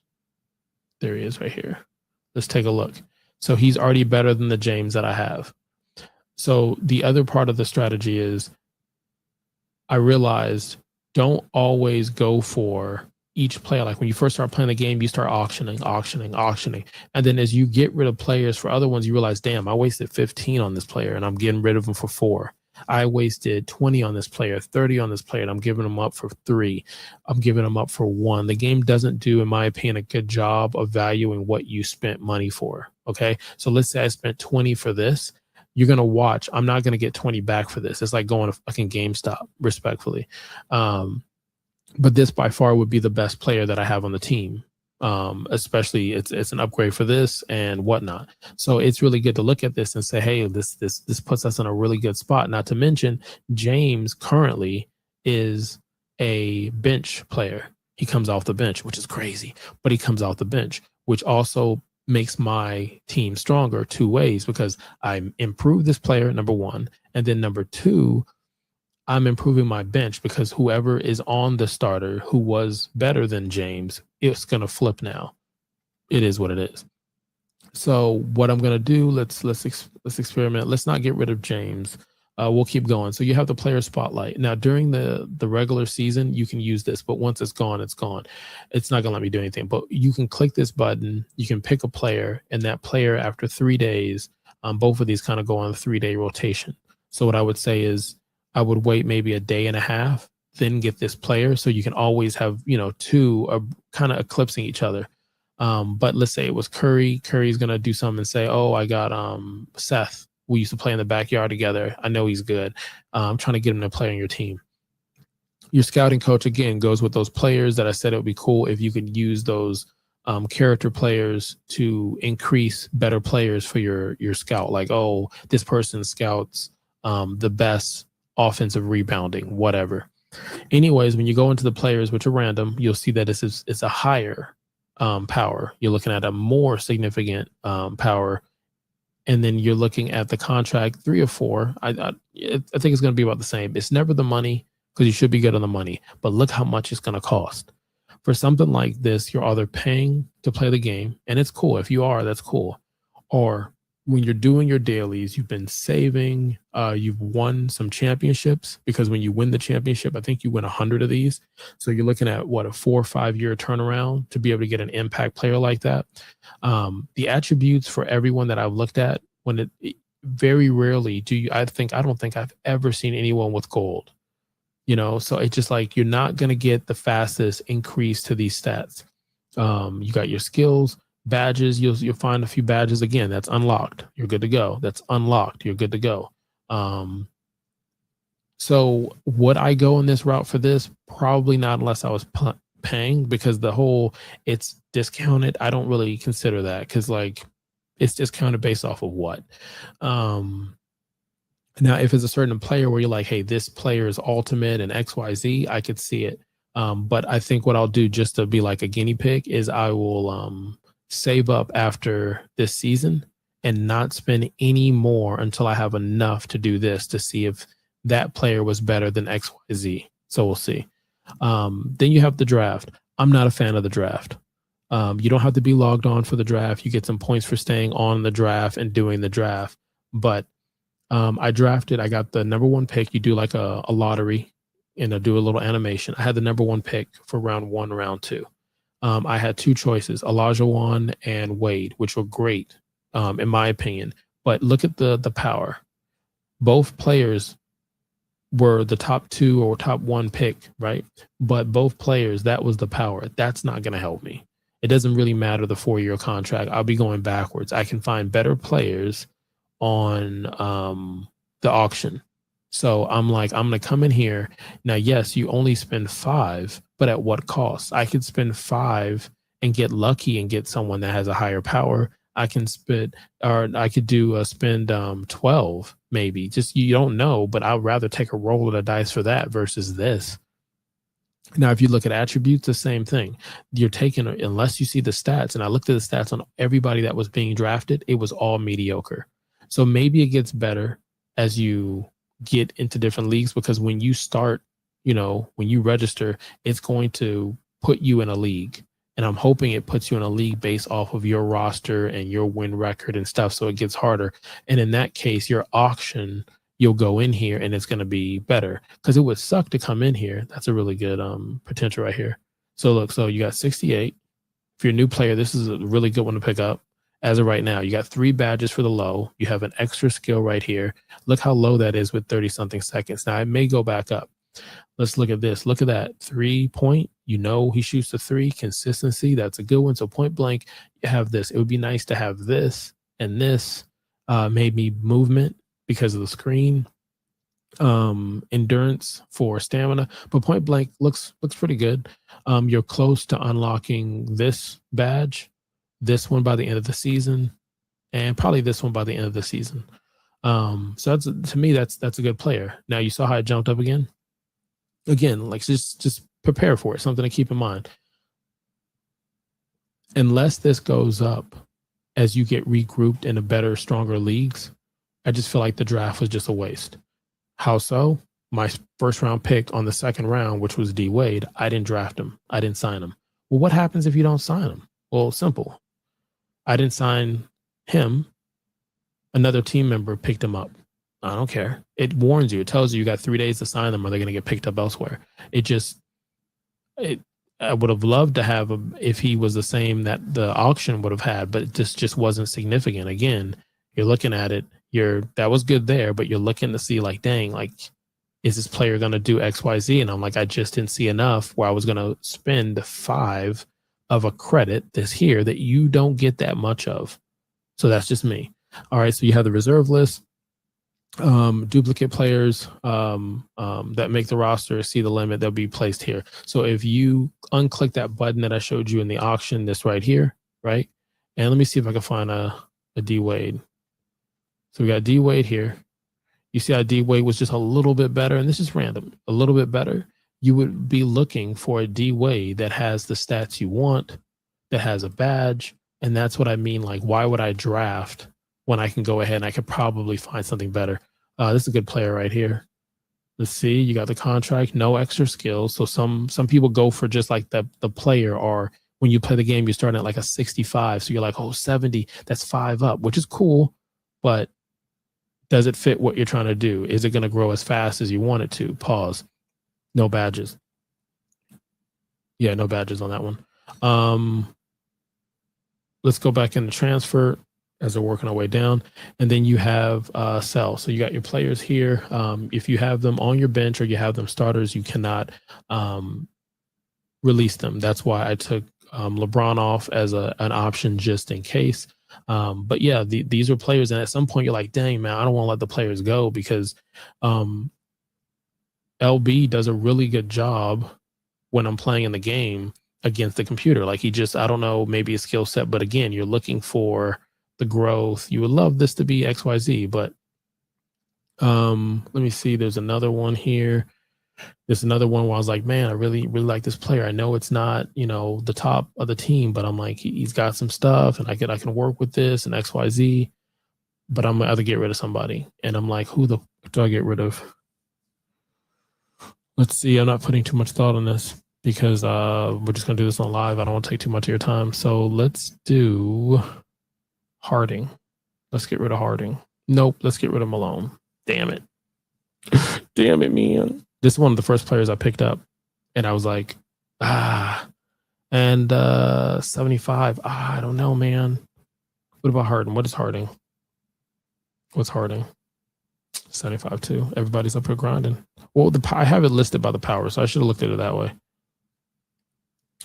There he is right here. Let's take a look. So he's already better than the James that I have. So the other part of the strategy is I realized don't always go for each player. Like when you first start playing the game, you start auctioning. And then as you get rid of players for other ones, you realize, damn, I wasted 15 on this player and I'm getting rid of them for 4. I wasted 20 on this player, 30 on this player, and I'm giving them up for 3. I'm giving them up for 1. The game doesn't do, in my opinion, a good job of valuing what you spent money for. Okay. So let's say I spent 20 for this. You're going to watch. I'm not going to get 20 back for this. It's like going to fucking GameStop, respectfully. But this by far would be the best player that I have on the team. Especially it's an upgrade for this and whatnot. So it's really good to look at this and say, hey, this puts us in a really good spot. Not to mention, James currently is a bench player. He comes off the bench, which is crazy, but he comes off the bench, which also makes my team stronger 2 ways, because I improve this player, number 1, and then number 2, I'm improving my bench, because whoever is on the starter who was better than James, it's going to flip now. It is what it is. So what I'm going to do, let's experiment. Let's not get rid of James. We'll keep going. So you have the player spotlight. Now, during the regular season, you can use this, but once it's gone, it's gone. It's not going to let me do anything, but you can click this button. You can pick a player, and that player after 3 days, both of these kind of go on a 3-day rotation. So what I would say is, I would wait maybe a day and a half, then get this player. So you can always have, 2 kind of eclipsing each other. But let's say it was Curry. Curry's going to do something and say, oh, I got Seth. We used to play in the backyard together. I know he's good. I'm trying to get him to play on your team. Your scouting coach, again, goes with those players that I said it would be cool if you could use those character players to increase better players for your scout. Like, oh, this person scouts the best offensive rebounding, whatever. Anyways, when you go into the players, which are random, you'll see that it's a higher power. You're looking at a more significant power. And then you're looking at the contract 3 or 4. I think it's going to be about the same. It's never the money, because you should be good on the money. But look how much it's going to cost. For something like this, you're either paying to play the game, and it's cool. If you are, that's cool. Or when you're doing your dailies, you've been saving, you've won some championships, because when you win the championship, I think you win 100 of these. So you're looking at a 4 or 5 year turnaround to be able to get an impact player like that. The attributes for everyone that I've looked at, very rarely I don't think I've ever seen anyone with gold, so it's just like, you're not going to get the fastest increase to these stats. You got your skills. Badges, you'll find a few badges. Again, that's unlocked. You're good to go. That's unlocked. You're good to go. So would I go in this route for this? Probably not, unless I was paying, because it's discounted. I don't really consider that, because it's discounted based off of what? Now, if it's a certain player where you're like, hey, this player is ultimate and XYZ, I could see it. But I think what I'll do, just to be like a guinea pig, is I will save up after this season and not spend any more until I have enough to do this, to see if that player was better than XYZ. So we'll see. Then you have the draft. I'm not a fan of the draft. You don't have to be logged on for the draft. You get some points for staying on the draft and doing the draft. But I got the number 1 pick. You do like a lottery and do a little animation. I had the number 1 pick for round 1, round 2. I had 2 choices, Olajuwon and Wade, which were great, in my opinion. But look at the power. Both players were the top 2 or top 1 pick, right? But both players, that was the power. That's not going to help me. It doesn't really matter the 4-year contract. I'll be going backwards. I can find better players on the auction. So I'm like, I'm going to come in here. Now, yes, you only spend 5, but at what cost? I could spend 5 and get lucky and get someone that has a higher power. I can spend 12 maybe. Just, you don't know, but I'd rather take a roll of the dice for that versus this. Now, if you look at attributes, the same thing. You're taking, unless you see the stats, and I looked at the stats on everybody that was being drafted, it was all mediocre. So maybe it gets better as you get into different leagues, because when you start, when you register, it's going to put you in a league. And I'm hoping it puts you in a league based off of your roster and your win record and stuff. So it gets harder. And in that case, your auction, you'll go in here and it's going to be better, because it would suck to come in here. That's a really good potential right here. So look, so you got 68. If you're a new player, this is a really good one to pick up. As of right now, you got 3 badges for the low. You have an extra skill right here. Look how low that is with 30-something seconds. Now, it may go back up. Let's look at this. Look at that 3-point. He shoots the 3. Consistency. That's a good one. So point blank, you have this. It would be nice to have this and this. Maybe movement because of the screen. Endurance for stamina. But point blank looks pretty good. You're close to unlocking this badge, this one by the end of the season, and probably this one by the end of the season. So that's, to me, that's a good player. Now, you saw how it jumped up again. Again, like just prepare for it. Something to keep in mind. Unless this goes up as you get regrouped into better, stronger leagues, I just feel like the draft was just a waste. How so? My first round pick on the second round, which was D Wade, I didn't draft him. I didn't sign him. Well, what happens if you don't sign him? Well, simple. I didn't sign him. Another team member picked him up. I don't care. It warns you. It tells you got 3 days to sign them or they're going to get picked up elsewhere. I would have loved to have him if he was the same that the auction would have had, but it just wasn't significant. Again, you're looking at it. That was good there, but you're looking to see like, dang, like, is this player going to do X, Y, Z? And I'm like, I just didn't see enough where I was going to spend 5 of a credit this here that you don't get that much of. So that's just me. All right. So you have the reserve list. Duplicate players that make the roster see the limit, they'll be placed here. So if you unclick that button that I showed you in the auction, this right here, right? And let me see if I can find a D Wade. So we got D Wade here. You see how D Wade was just a little bit better, and this is random, a little bit better. You would be looking for a D Wade that has the stats you want, that has a badge, and that's what I mean. Like, why would I draft when I can go ahead and I could probably find something better? This is a good player right here. Let's see. You got the contract, no extra skills. So some people go for just like the player, or when you play the game, you're starting at like a 65. So you're like, oh, 70, that's 5 up, which is cool. But does it fit what you're trying to do? Is it going to grow as fast as you want it to? Pause. No badges. Yeah, no badges on that one. Let's go back into transfer as they're working our way down. And then you have sell. So you got your players here. If you have them on your bench or you have them starters, you cannot release them. That's why I took LeBron off as an option just in case. But yeah, these are players. And at some point you're like, dang, man, I don't want to let the players go, because LB does a really good job when I'm playing in the game against the computer. Like, I don't know, maybe a skill set, but again, you're looking for the growth. You would love this to be XYZ, but let me see. There's another one here. There's another one where I was like, man, I really, really like this player. I know it's not, the top of the team, but I'm like, he's got some stuff and I can work with this and XYZ, but I'm gonna have to get rid of somebody. And I'm like, who the do I get rid of? Let's see. I'm not putting too much thought on this. because we're just gonna do this on live. I don't want to take too much of your time. So let's do Harding. Let's get rid of Harding. Nope, let's get rid of Malone. Damn it. Damn it, man. This is one of the first players I picked up. And I was like, and 75. I don't know, man. What about Harden? What is Harding? What's Harding? 75 too. Everybody's up here grinding. Well, I have it listed by the power, so I should have looked at it that way.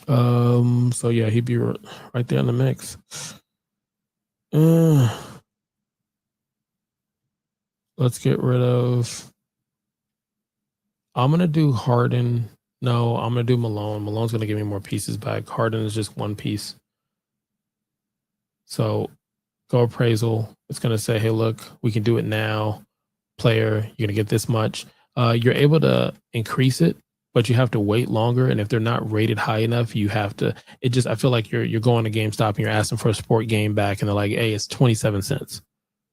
So yeah, he'd be right there in the mix. Let's get rid of. I'm gonna do Harden. No, I'm gonna do Malone. Malone's gonna give me more pieces back. Harden is just one piece. So go appraisal. It's gonna say, hey, look, we can do it now. Player, you're gonna get this much. You're able to increase it, but you have to wait longer. And if they're not rated high enough, you have to. I feel like you're going to GameStop and you're asking for a sport game back, and they're like, hey, it's 27 cents.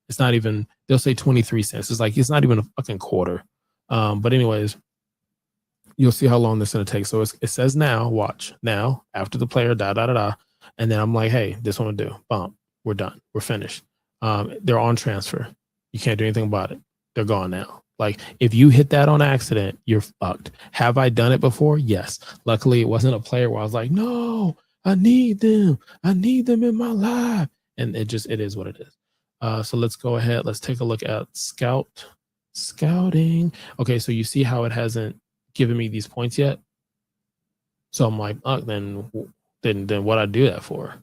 It's not even. They'll say 23 cents. It's like it's not even a fucking quarter. But anyways, you'll see how long this is gonna take. So it says now. Watch now after the player and then I'm like, hey, this one will do. Bump. We're done. We're finished. They're on transfer. You can't do anything about it. They're gone now. Like if you hit that on accident, you're fucked. Have I done it before? Yes. Luckily, it wasn't a player where I was like, no, I need them. I need them in my life. And it is what it is. So let's go ahead. Let's take a look at scouting. Okay, so you see how it hasn't given me these points yet. So I'm like, then what I do that for?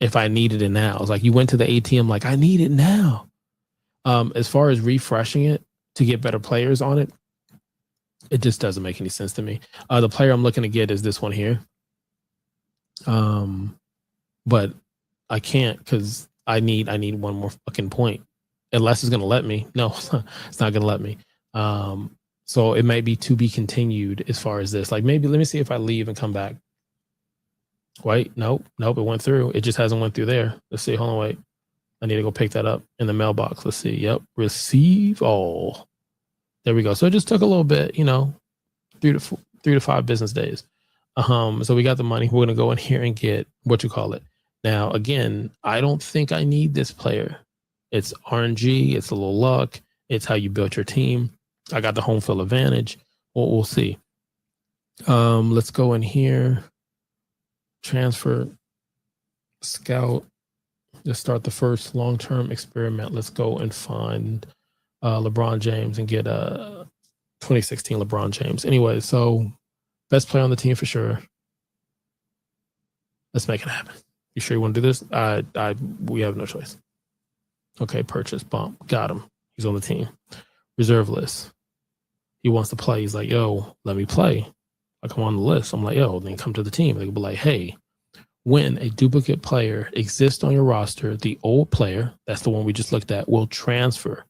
If I needed it now, it's like you went to the ATM, like I need it now. As far as refreshing it to get better players on it, it just doesn't make any sense to me. The player I'm looking to get is this one here. But I can't because I need one more fucking point. Unless it's gonna let me. No, it's not gonna let me. So it might be to be continued as far as this. Like maybe let me see if I leave and come back. Wait, nope, it went through. It just hasn't went through there. Let's see. Hold on, wait. I need to go pick that up in the mailbox. Let's see. Yep. Receive all. There we go. So it just took a little bit, 3 to 5 business days. So we got the money. We're gonna go in here and get Now, again, I don't think I need this player. It's RNG, it's a little luck, it's how you built your team. I got the home field advantage. We'll see. Let's go in here. Transfer, scout. Let's start the first long-term experiment. Let's go and find LeBron James and get 2016 LeBron James. Anyway, so best player on the team for sure. Let's make it happen. You sure you want to do this? We have no choice. Okay, purchase, bump. Got him. He's on the team. Reserve list. He wants to play. He's like, yo, let me play. I come on the list. I'm like, yo, then come to the team. They can be like, hey, when a duplicate player exists on your roster, the old player, that's the one we just looked at, will transfer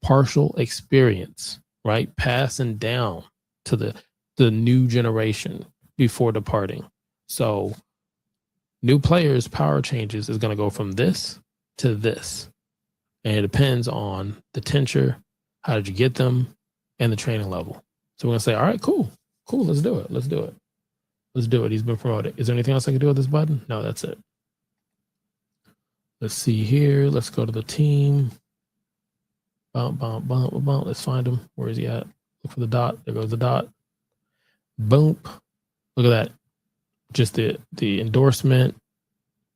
partial experience, right? Passing down to the new generation before departing. So new players' power changes is going to go from this to this. And it depends on the tincture, how did you get them, and the training level. So we're going to say, all right, cool, let's do it. He's been promoted. Is there anything else I can do with this button? No, that's it. Let's see here. Let's go to the team. Bump. Let's find him. Where is he at? Look for the dot. There goes the dot. Boom. Look at that. Just the endorsement.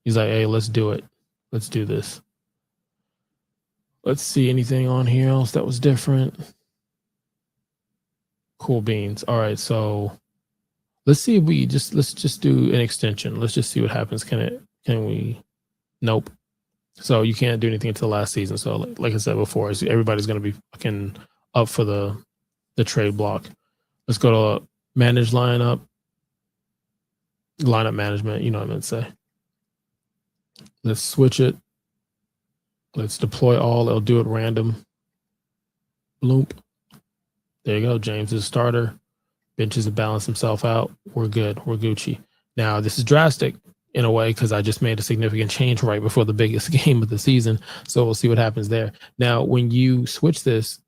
He's like, hey, let's do it. Let's do this. Let's see anything on here else that was different. Cool beans. All right, so let's see if let's just do an extension. Let's just see what happens. Can we? Nope. So you can't do anything until last season. So like I said before, everybody's going to be fucking up for the trade block. Let's go to manage lineup management. You know what I'm going to say. Let's switch it. Let's deploy all. It'll do it random. Bloop. There you go. James is starter. Benches to balance himself out. We're good. We're Gucci. Now, this is drastic in a way because I just made a significant change right before the biggest game of the season. So we'll see what happens there. Now, when you switch this,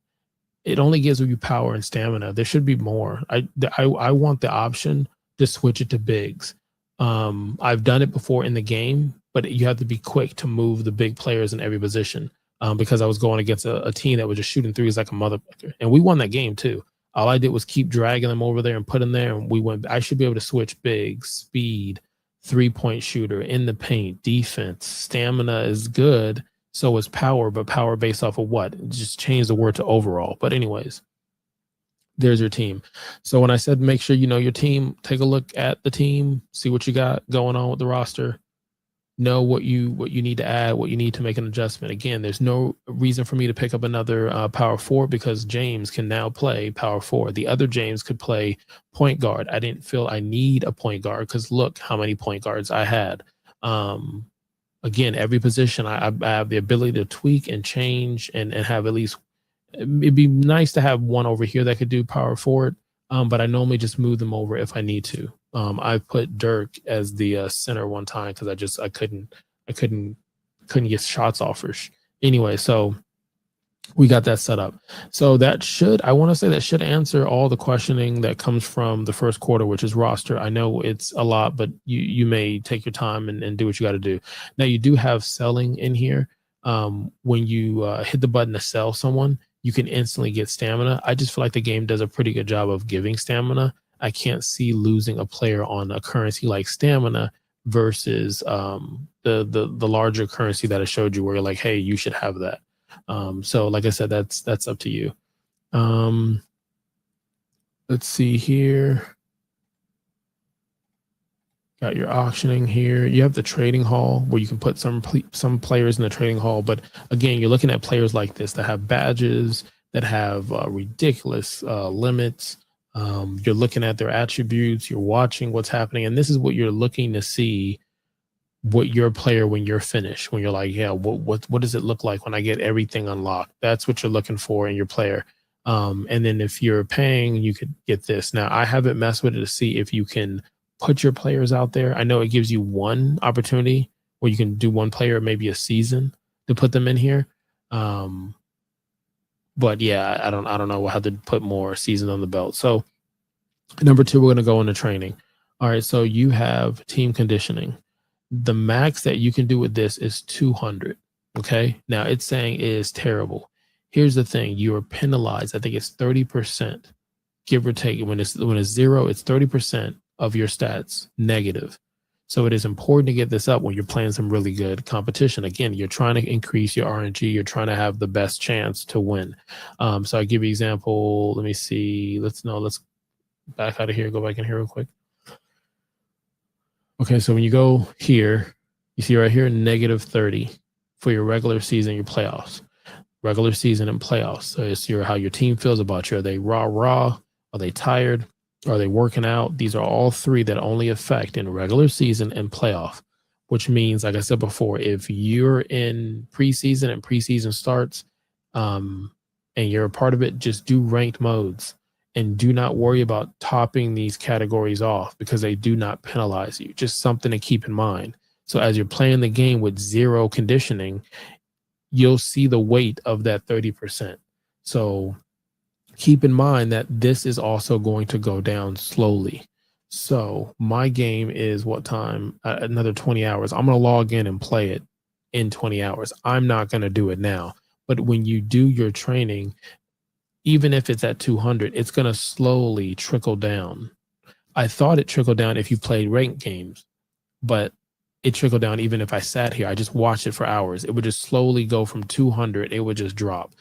it only gives you power and stamina. There should be more. I want the option to switch it to bigs. I've done it before in the game, but you have to be quick to move the big players in every position. Because I was going against a team that was just shooting threes like a motherfucker, and we won that game too. All I did was keep dragging them over there and put them there, and we went. I should be able to switch bigs, speed, 3-point shooter, in the paint, defense, stamina is good. So is power, but power based off of what? Just change the word to overall. But anyways, there's your team. So when I said make sure you know your team, take a look at the team, see what you got going on with the roster, know what you need to add, what you need to make an adjustment. Again, there's no reason for me to pick up another power forward because James can now play power forward. The other James could play point guard. I didn't feel I need a point guard because look how many point guards I had. Again, every position I have the ability to tweak and change and have at least. It'd be nice to have one over here that could do power forward, but I normally just move them over if I need to. I put Dirk as the center one time because I couldn't get shots offers. Anyway, so we got that set up. So that should answer all the questioning that comes from the first quarter, which is roster. I know it's a lot, but you may take your time and do what you got to do. Now you do have selling in here. When you hit the button to sell someone, you can instantly get stamina. I just feel like the game does a pretty good job of giving stamina. I can't see losing a player on a currency like stamina versus the larger currency that I showed you where you're like, hey, you should have that. So like I said, that's up to you. Let's see here. Got your auctioning here. You have the trading hall where you can put some players in the trading hall. But again, you're looking at players like this that have badges, that have ridiculous limits. You're looking at their attributes. You're watching what's happening. And this is what you're looking to see what your player when you're finished, when you're like, yeah, what does it look like when I get everything unlocked? That's what you're looking for in your player. And then if you're paying, you could get this. Now, I haven't messed with it to see if you can put your players out there. I know it gives you one opportunity where you can do one player, maybe a season to put them in here. But yeah, I don't know how to put more season on the belt. So number 2, we're going to go into training. All right. So you have team conditioning. The max that you can do with this is 200. Okay. Now it's saying it is terrible. Here's the thing. You are penalized. I think it's 30%, give or take. When it's 0, it's 30% of your stats negative. So it is important to get this up when you're playing some really good competition. Again, you're trying to increase your RNG. You're trying to have the best chance to win. So I give you an example. Let me see. Let's back out of here. Go back in here real quick. Okay, so when you go here, you see right here, negative 30 for your regular season, your playoffs. Regular season and playoffs. So it's how your team feels about you. Are they raw? Are they tired? Are they working out? These are all 3 that only affect in regular season and playoff, which means, like I said before, if you're in preseason and preseason starts and you're a part of it, just do ranked modes and do not worry about topping these categories off because they do not penalize you. Just something to keep in mind. So as you're playing the game with 0 conditioning, you'll see the weight of that 30%. So keep in mind that this is also going to go down slowly. So my game is what time? Another 20 hours. I'm going to log in and play it in 20 hours. I'm not going to do it now. But when you do your training, even if it's at 200, it's going to slowly trickle down. I thought it trickled down if you played ranked games, but it trickled down even if I sat here. I just watched it for hours. It would just slowly go from 200. It would just drop.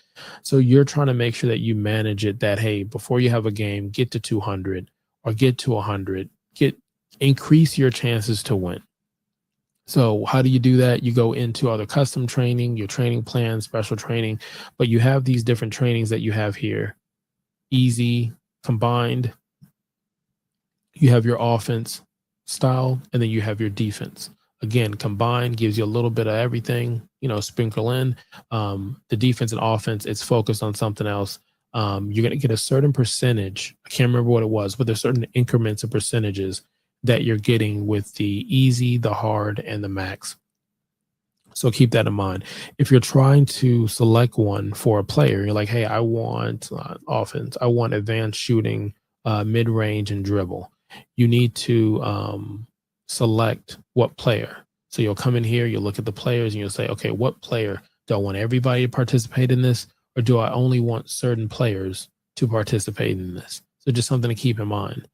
So you're trying to make sure that you manage it that, hey, before you have a game, get to 200 or get to 100, increase your chances to win. So how do you do that? You go into other custom training, your training plan, special training, but you have these different trainings that you have here. Easy, combined. You have your offense style, and then you have your defense. Again, combined gives you a little bit of everything, sprinkle in. The defense and offense, it's focused on something else. You're going to get a certain percentage. I can't remember what it was, but there's certain increments of percentages that you're getting with the easy, the hard, and the max. So keep that in mind. If you're trying to select one for a player, you're like, hey, I want offense. I want advanced shooting, mid-range, and dribble. you need to select what player. So you'll come in here, you'll look at the players, and you'll say, okay, what player do I want everybody to participate in this, or do I only want certain players to participate in this? So just something to keep in mind.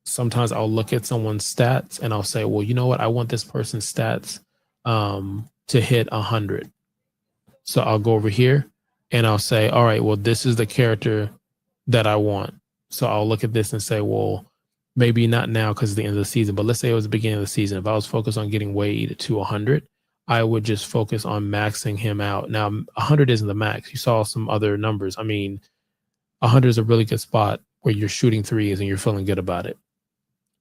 Sometimes I'll look at someone's stats and I'll say, well, you know what? I want this person's stats to hit 100. So I'll go over here and I'll say, all right, well, this is the character that I want. So I'll look at this and say, well, maybe not now because it's the end of the season, but let's say it was the beginning of the season. If I was focused on getting Wade to 100, I would just focus on maxing him out. Now, 100 isn't the max. You saw some other numbers. I mean, 100 is a really good spot where you're shooting threes and you're feeling good about it.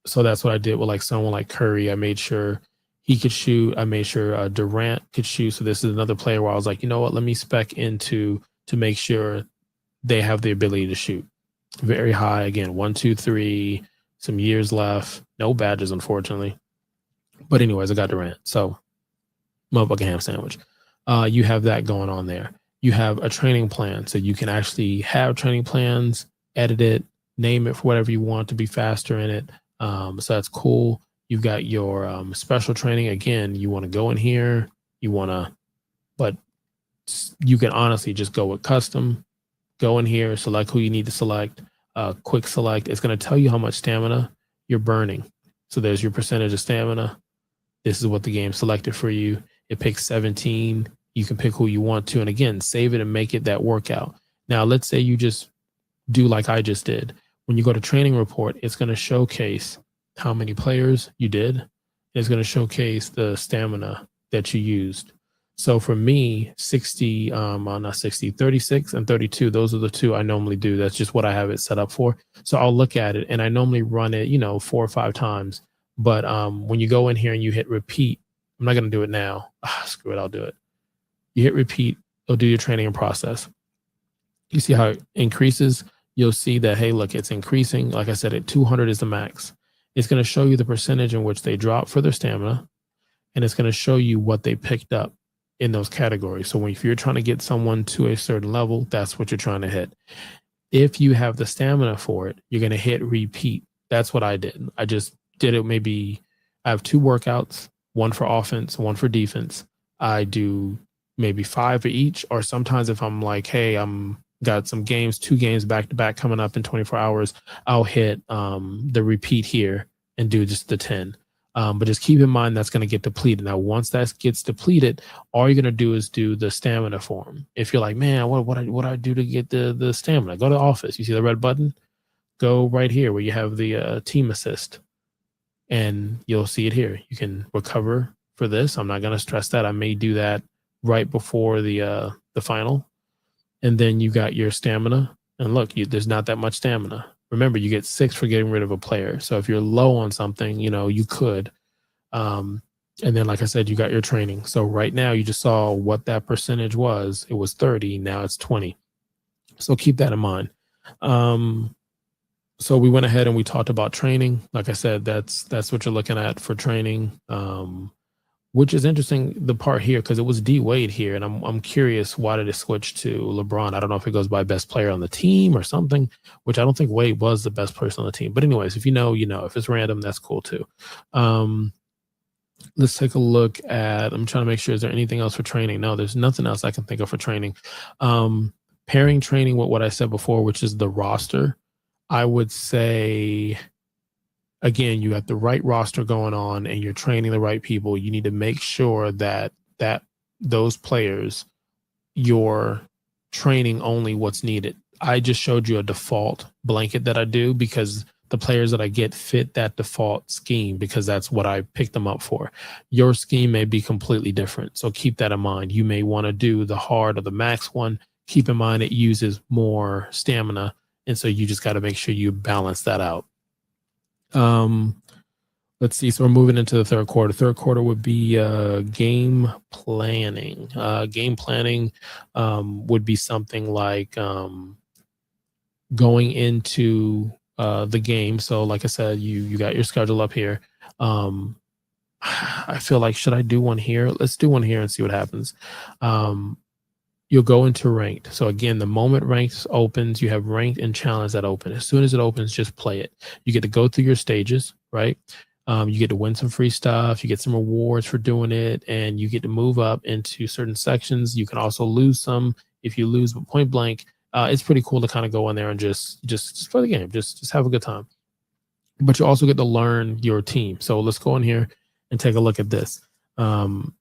So that's what I did with like someone like Curry. I made sure he could shoot. I made sure Durant could shoot. So this is another player where I was like, you know what, let me spec into to make sure they have the ability to shoot very high. Again, 1, 2, 3, some years left. No badges, unfortunately. But anyways, I got Durant. So motherfucking ham sandwich. You have that going on there. You have a training plan. So you can actually have training plans, edit it, name it for whatever you want to be faster in it. So that's cool. You've got your special training. Again, you want to go in here, but you can honestly just go with custom, go in here, select who you need to select, quick select. It's going to tell you how much stamina you're burning. So there's your percentage of stamina. This is what the game selected for you. It picks 17. You can pick who you want to. And again, save it and make it that workout. Now, let's say you just do like I just did. When you go to training report, it's going to showcase how many players you did. It's going to showcase the stamina that you used. So for me, 36 and 32, those are the two I normally do. That's just what I have it set up for. So I'll look at it and I normally run it, 4 or 5 times. But when you go in here and you hit repeat, I'm not going to do it now. Screw it, I'll do it. You hit repeat, it'll do your training and process. You see how it increases? You'll see that, hey, look, it's increasing. Like I said, at 200 is the max. It's going to show you the percentage in which they drop for their stamina, and it's going to show you what they picked up in those categories. So if you're trying to get someone to a certain level, that's what you're trying to hit. If you have the stamina for it, you're going to hit repeat. That's what I did. I just did it. Maybe I have 2 workouts, one for offense, one for defense. I do maybe 5 for each, or sometimes if I'm like, hey, got some games, 2 games back to back coming up in 24 hours, I'll hit the repeat here and do just the 10. But just keep in mind that's going to get depleted. Now, once that gets depleted, all you're going to do is do the stamina form. If you're like, man, what do I do to get the stamina? Go to Office. You see the red button? Go right here where you have the team assist, and you'll see it here. You can recover for this. I'm not going to stress that. I may do that right before the final. And then you got your stamina. And look, there's not that much stamina. Remember, you get 6 for getting rid of a player. So if you're low on something, you could. And then, like I said, you got your training. So right now, you just saw what that percentage was. It was 30. Now it's 20. So keep that in mind. So we went ahead and we talked about training. Like I said, that's what you're looking at for training. Which is interesting, the part here, because it was D Wade here, and I'm curious, why did it switch to LeBron? I don't know if it goes by best player on the team or something, which I don't think Wade was the best person on the team. But anyways, if you know, if it's random, that's cool too. Let's take a look at, I'm trying to make sure, is there anything else for training? No, there's nothing else I can think of for training. Pairing training with what I said before, which is the roster, I would say, again, you have the right roster going on and you're training the right people. You need to make sure that those players, you're training only what's needed. I just showed you a default blanket that I do because the players that I get fit that default scheme because that's what I picked them up for. Your scheme may be completely different. So keep that in mind. You may want to do the hard or the max one. Keep in mind it uses more stamina. And so you just got to make sure you balance that out. Let's see. So we're moving into the third quarter. Third quarter would be game planning. Game planning would be something like going into the game. So like I said, you got your schedule up here. I feel like, should I do one here? Let's do one here and see what happens. you'll go into ranked. So again, the moment ranked opens, you have ranked and challenge that open. As soon as it opens, just play it. You get to go through your stages, right? You get to win some free stuff. You get some rewards for doing it, and you get to move up into certain sections. You can also lose some if you lose, but point blank, it's pretty cool to kind of go in there and just play the game, just have a good time. But you also get to learn your team. So let's go in here and take a look at this. And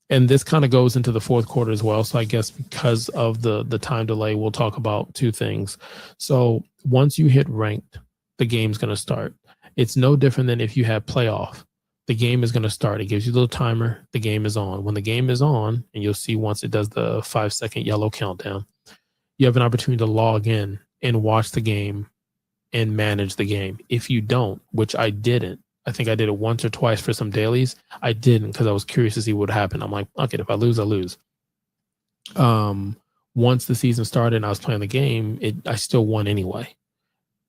this kind of goes into the fourth quarter as well. So I guess because of the time delay, we'll talk about two things. So once you hit ranked, the game's going to start. It's no different than if you had playoff. The game is going to start. It gives you a little timer. The game is on. When the game is on, and you'll see once it does the 5-second yellow countdown, you have an opportunity to log in and watch the game and manage the game. If you don't, which I didn't, I think I did it once or twice for some dailies. I didn't because I was curious to see what would happen. I'm like, okay, if I lose, I lose. Once the season started and I was playing the game, I still won anyway.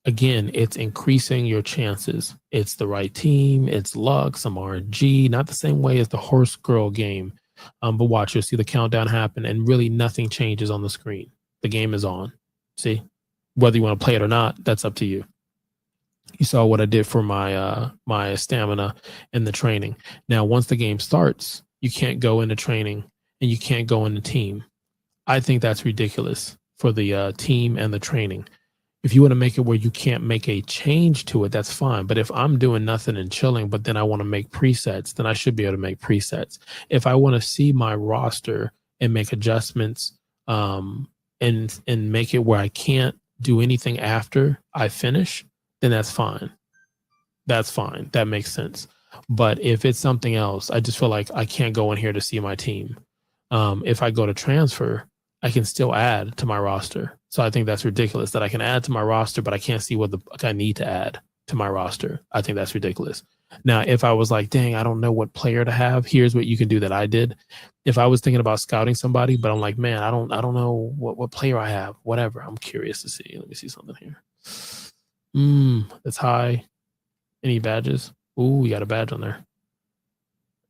Again, it's increasing your chances. It's the right team. It's luck, some RNG, not the same way as the horse girl game. But watch, you'll see the countdown happen and really nothing changes on the screen. The game is on. See, whether you want to play it or not, that's up to you. You saw what I did for my my stamina and the training. Now, once the game starts, you can't go into training and you can't go into team. I think that's ridiculous for the team and the training. If you want to make it where you can't make a change to it, that's fine. But if I'm doing nothing and chilling, but then I want to make presets, then I should be able to make presets. If I want to see my roster and make adjustments and make it where I can't do anything after I finish, then that's fine. That's fine. That makes sense. But if it's something else, I just feel like I can't go in here to see my team. If I go to transfer, I can still add to my roster. So I think that's ridiculous that I can add to my roster, but I can't see what I need to add to my roster. I think that's ridiculous. Now, if I was like, dang, I don't know what player to have, here's what you can do that I did. If I was thinking about scouting somebody, but I'm like, man, I don't know what player I have, whatever. I'm curious to see. Let me see something here. That's high. Any badges? Ooh, you got a badge on there.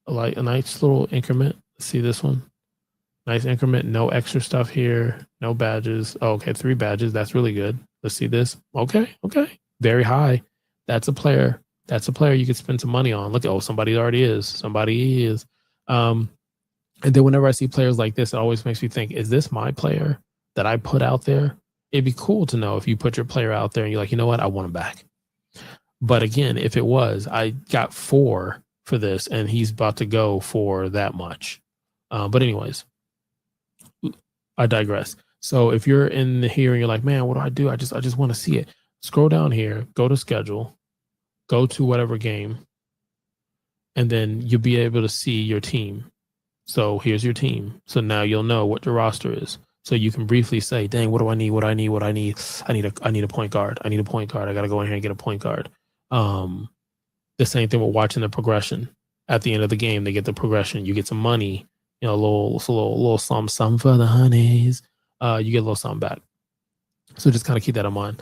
Like a nice little increment. Let's see this one. Nice increment. No extra stuff here. No badges. Oh, okay, 3 badges. That's really good. Let's see this. Okay. Very high. That's a player. That's a player you could spend some money on. Look, somebody already is. Somebody is. And then whenever I see players like this, it always makes me think, is this my player that I put out there? It'd be cool to know if you put your player out there and you're like, you know what, I want him back. But again, if it was, I got 4 for this and he's about to go for that much. But anyways, I digress. So if you're in here and you're like, man, what do? I just want to see it. Scroll down here, go to schedule, go to whatever game, and then you'll be able to see your team. So here's your team. So now you'll know what your roster is. So you can briefly say, dang, what do I need? I need a point guard. I need a point guard. I got to go in here and get a point guard. The same thing with watching the progression. At the end of the game, they get the progression. You get some money, a little something for the honeys. You get a little something back. So just kind of keep that in mind.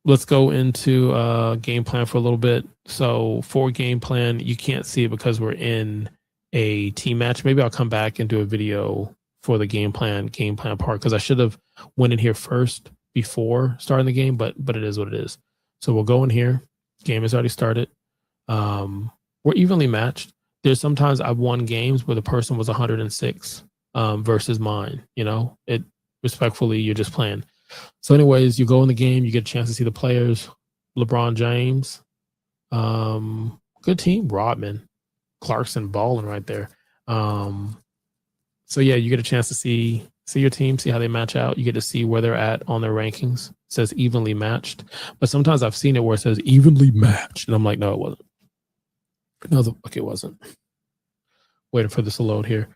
Let's go into game plan for a little bit. So for game plan, you can't see it because we're in a team match. Maybe I'll come back and do a video for the game plan part because I should have went in here first before starting the game, but it is what it is. So we'll go in here. Game has already started. We're evenly matched. There's sometimes I've won games where the person was 106 versus mine. It respectfully, you're just playing. So anyways, you go in the game, you get a chance to see the players. LeBron James, good team. Rodman, Clarkson balling right there. So yeah, you get a chance to see your team, see how they match out. You get to see where they're at on their rankings. It says evenly matched, but sometimes I've seen it where it says evenly matched, and I'm like, no, it wasn't. It wasn't. Waiting for this to load here.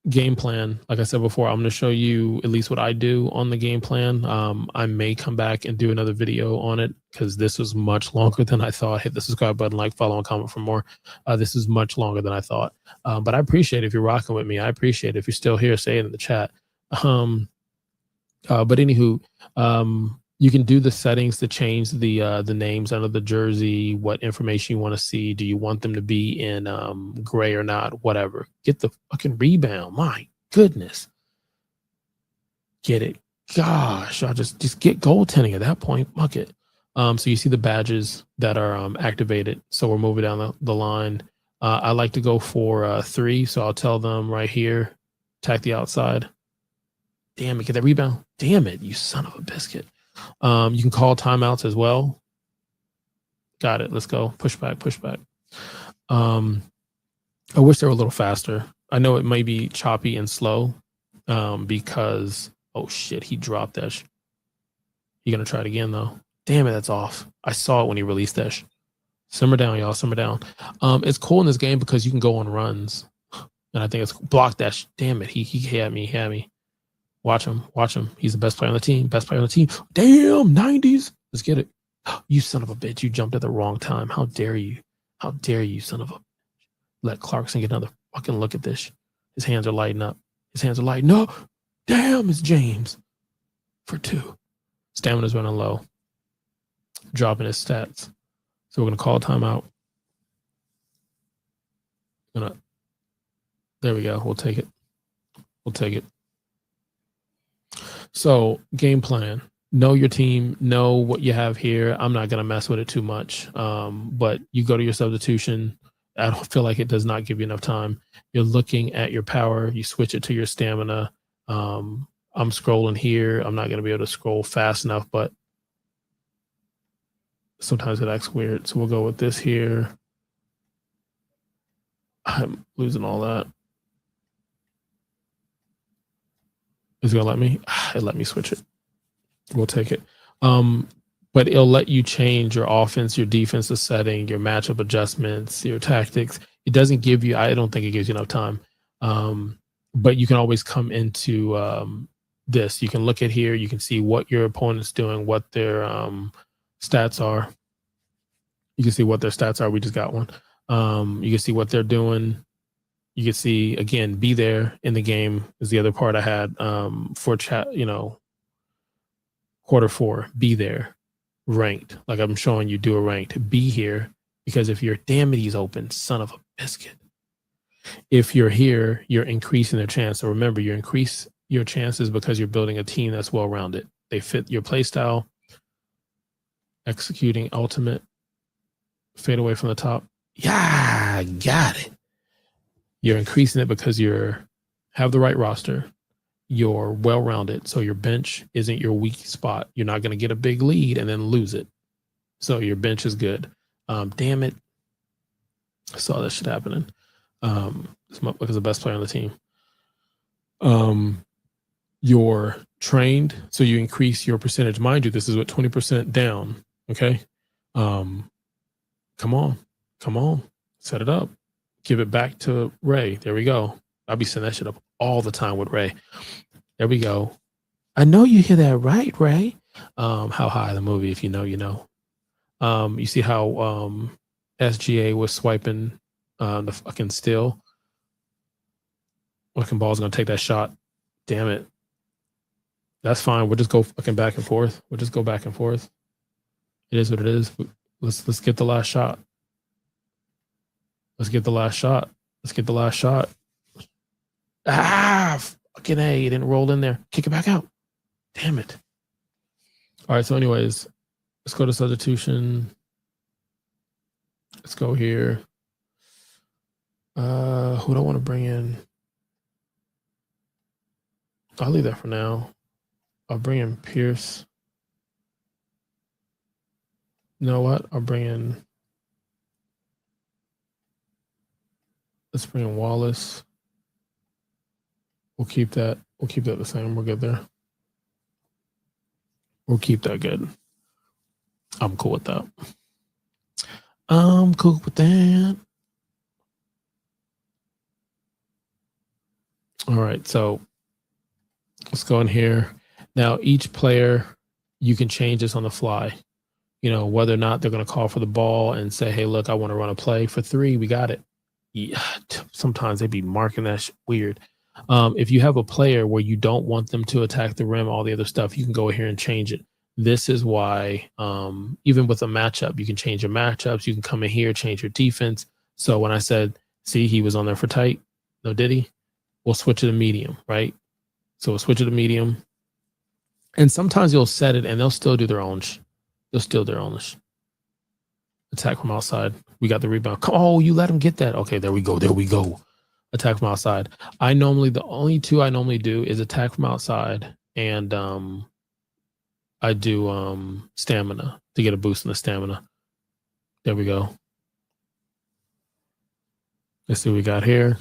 Game plan, like I said before, I'm going to show you at least what I do on the game plan. I may come back and do another video on it because this was much longer than I thought. Hit the subscribe button, like, follow, and comment for more. This is much longer than I thought. But I appreciate it if you're rocking with me. I appreciate it if you're still here. Say it in the chat. But anywho, You can do the settings to change the names under the jersey, what information you want to see. Do you want them to be in gray or not? Whatever. Get the fucking rebound. My goodness. Get it. Gosh, I'll just get goaltending at that point. Fuck it. So you see the badges that are activated. So we're moving down the line. I like to go for 3. So I'll tell them right here, attack the outside. Damn it, get that rebound. Damn it, you son of a biscuit. You can call timeouts as well. Got it. Let's go. Push back, push back. I wish they were a little faster. I know it may be choppy and slow because, oh shit, he dropped that. You're going to try it again though. Damn it, that's off. I saw it when he released that. Simmer down, y'all. Simmer down. It's cool in this game because you can go on runs. And I think it's block that. Damn it. He had me. He had me. Watch him. Watch him. He's the best player on the team. Best player on the team. Damn, 90s. Let's get it. You son of a bitch. You jumped at the wrong time. How dare you? How dare you, son of a... Let Clarkson get another fucking look at this. His hands are lighting up. His hands are lighting up. Damn, it's James. For 2. Stamina's running low. Dropping his stats. So we're going to call a timeout. There we go. We'll take it. We'll take it. So game plan. Know your team. Know what you have here. I'm not going to mess with it too much. But you go to your substitution. I don't feel like it does not give you enough time. You're looking at your power. You switch it to your stamina. I'm scrolling here. I'm not going to be able to scroll fast enough, but sometimes it acts weird. So we'll go with this here. I'm losing all that. Is it gonna let me? It let me switch it. We'll take it. But it'll let you change your offense, your defensive setting, your matchup adjustments, your tactics. It doesn't give you, I don't think it gives you enough time. But you can always come into this. You can look at here. You can see what your opponent's doing, what their stats are. You can see what their stats are. We just got one. You can see what they're doing. You can see, again, be there in the game is the other part I had for chat, quarter 4, be there, ranked. Like I'm showing you, do a ranked, be here, because if you're, damn it, he's open, son of a biscuit. If you're here, you're increasing their chance. So remember, you increase your chances because you're building a team that's well-rounded. They fit your play style, executing ultimate, fade away from the top. Yeah, got it. You're increasing it because have the right roster. You're well-rounded. So your bench isn't your weak spot. You're not going to get a big lead and then lose it. So your bench is good. Damn it. I saw that shit happening. This motherfucker's the best player on the team. You're trained, so you increase your percentage. Mind you, this is what 20% down. Okay. Come on. Set it up. Give it back to Ray. There we go. I'll be setting that shit up all the time with Ray. There we go. I know you hear that right, Ray. How high the movie, if you know, you know. You see how SGA was swiping the fucking steal. Fucking ball's gonna take that shot. Damn it. That's fine. We'll just go fucking back and forth. We'll just go back and forth. It is what it is. Let's get the last shot. Let's get the last shot. Let's get the last shot. Ah, fucking A. It didn't roll in there. Kick it back out. Damn it. All right. So anyways, let's go to substitution. Let's go here. Who do I want to bring in? I'll leave that for now. I'll bring in Pierce. You know what? I'll bring in... Let's bring in Wallace. We'll keep that. We'll keep that the same. We're good there. We'll keep that good. I'm cool with that. I'm cool with that. All right. So let's go in here. Now, each player, you can change this on the fly. You know, whether or not they're going to call for the ball and say, hey, look, I want to run a play for 3. We got it. Yeah, sometimes they be marking that shit weird. If you have a player where you don't want them to attack the rim, all the other stuff, you can go here and change it. This is why, even with a matchup, you can change your matchups. You can come in here, change your defense. So when I said, see, he was on there for tight. No, did he? We'll switch it to medium, right? So we'll switch it to medium. And sometimes you'll set it and they'll still do their own. They'll still do their own attack from outside. We got the rebound. Oh, you let him get that. Okay, there we go. There we go. Attack from outside. The only two I normally do is attack from outside and I do stamina to get a boost in the stamina. There we go. Let's see what we got here.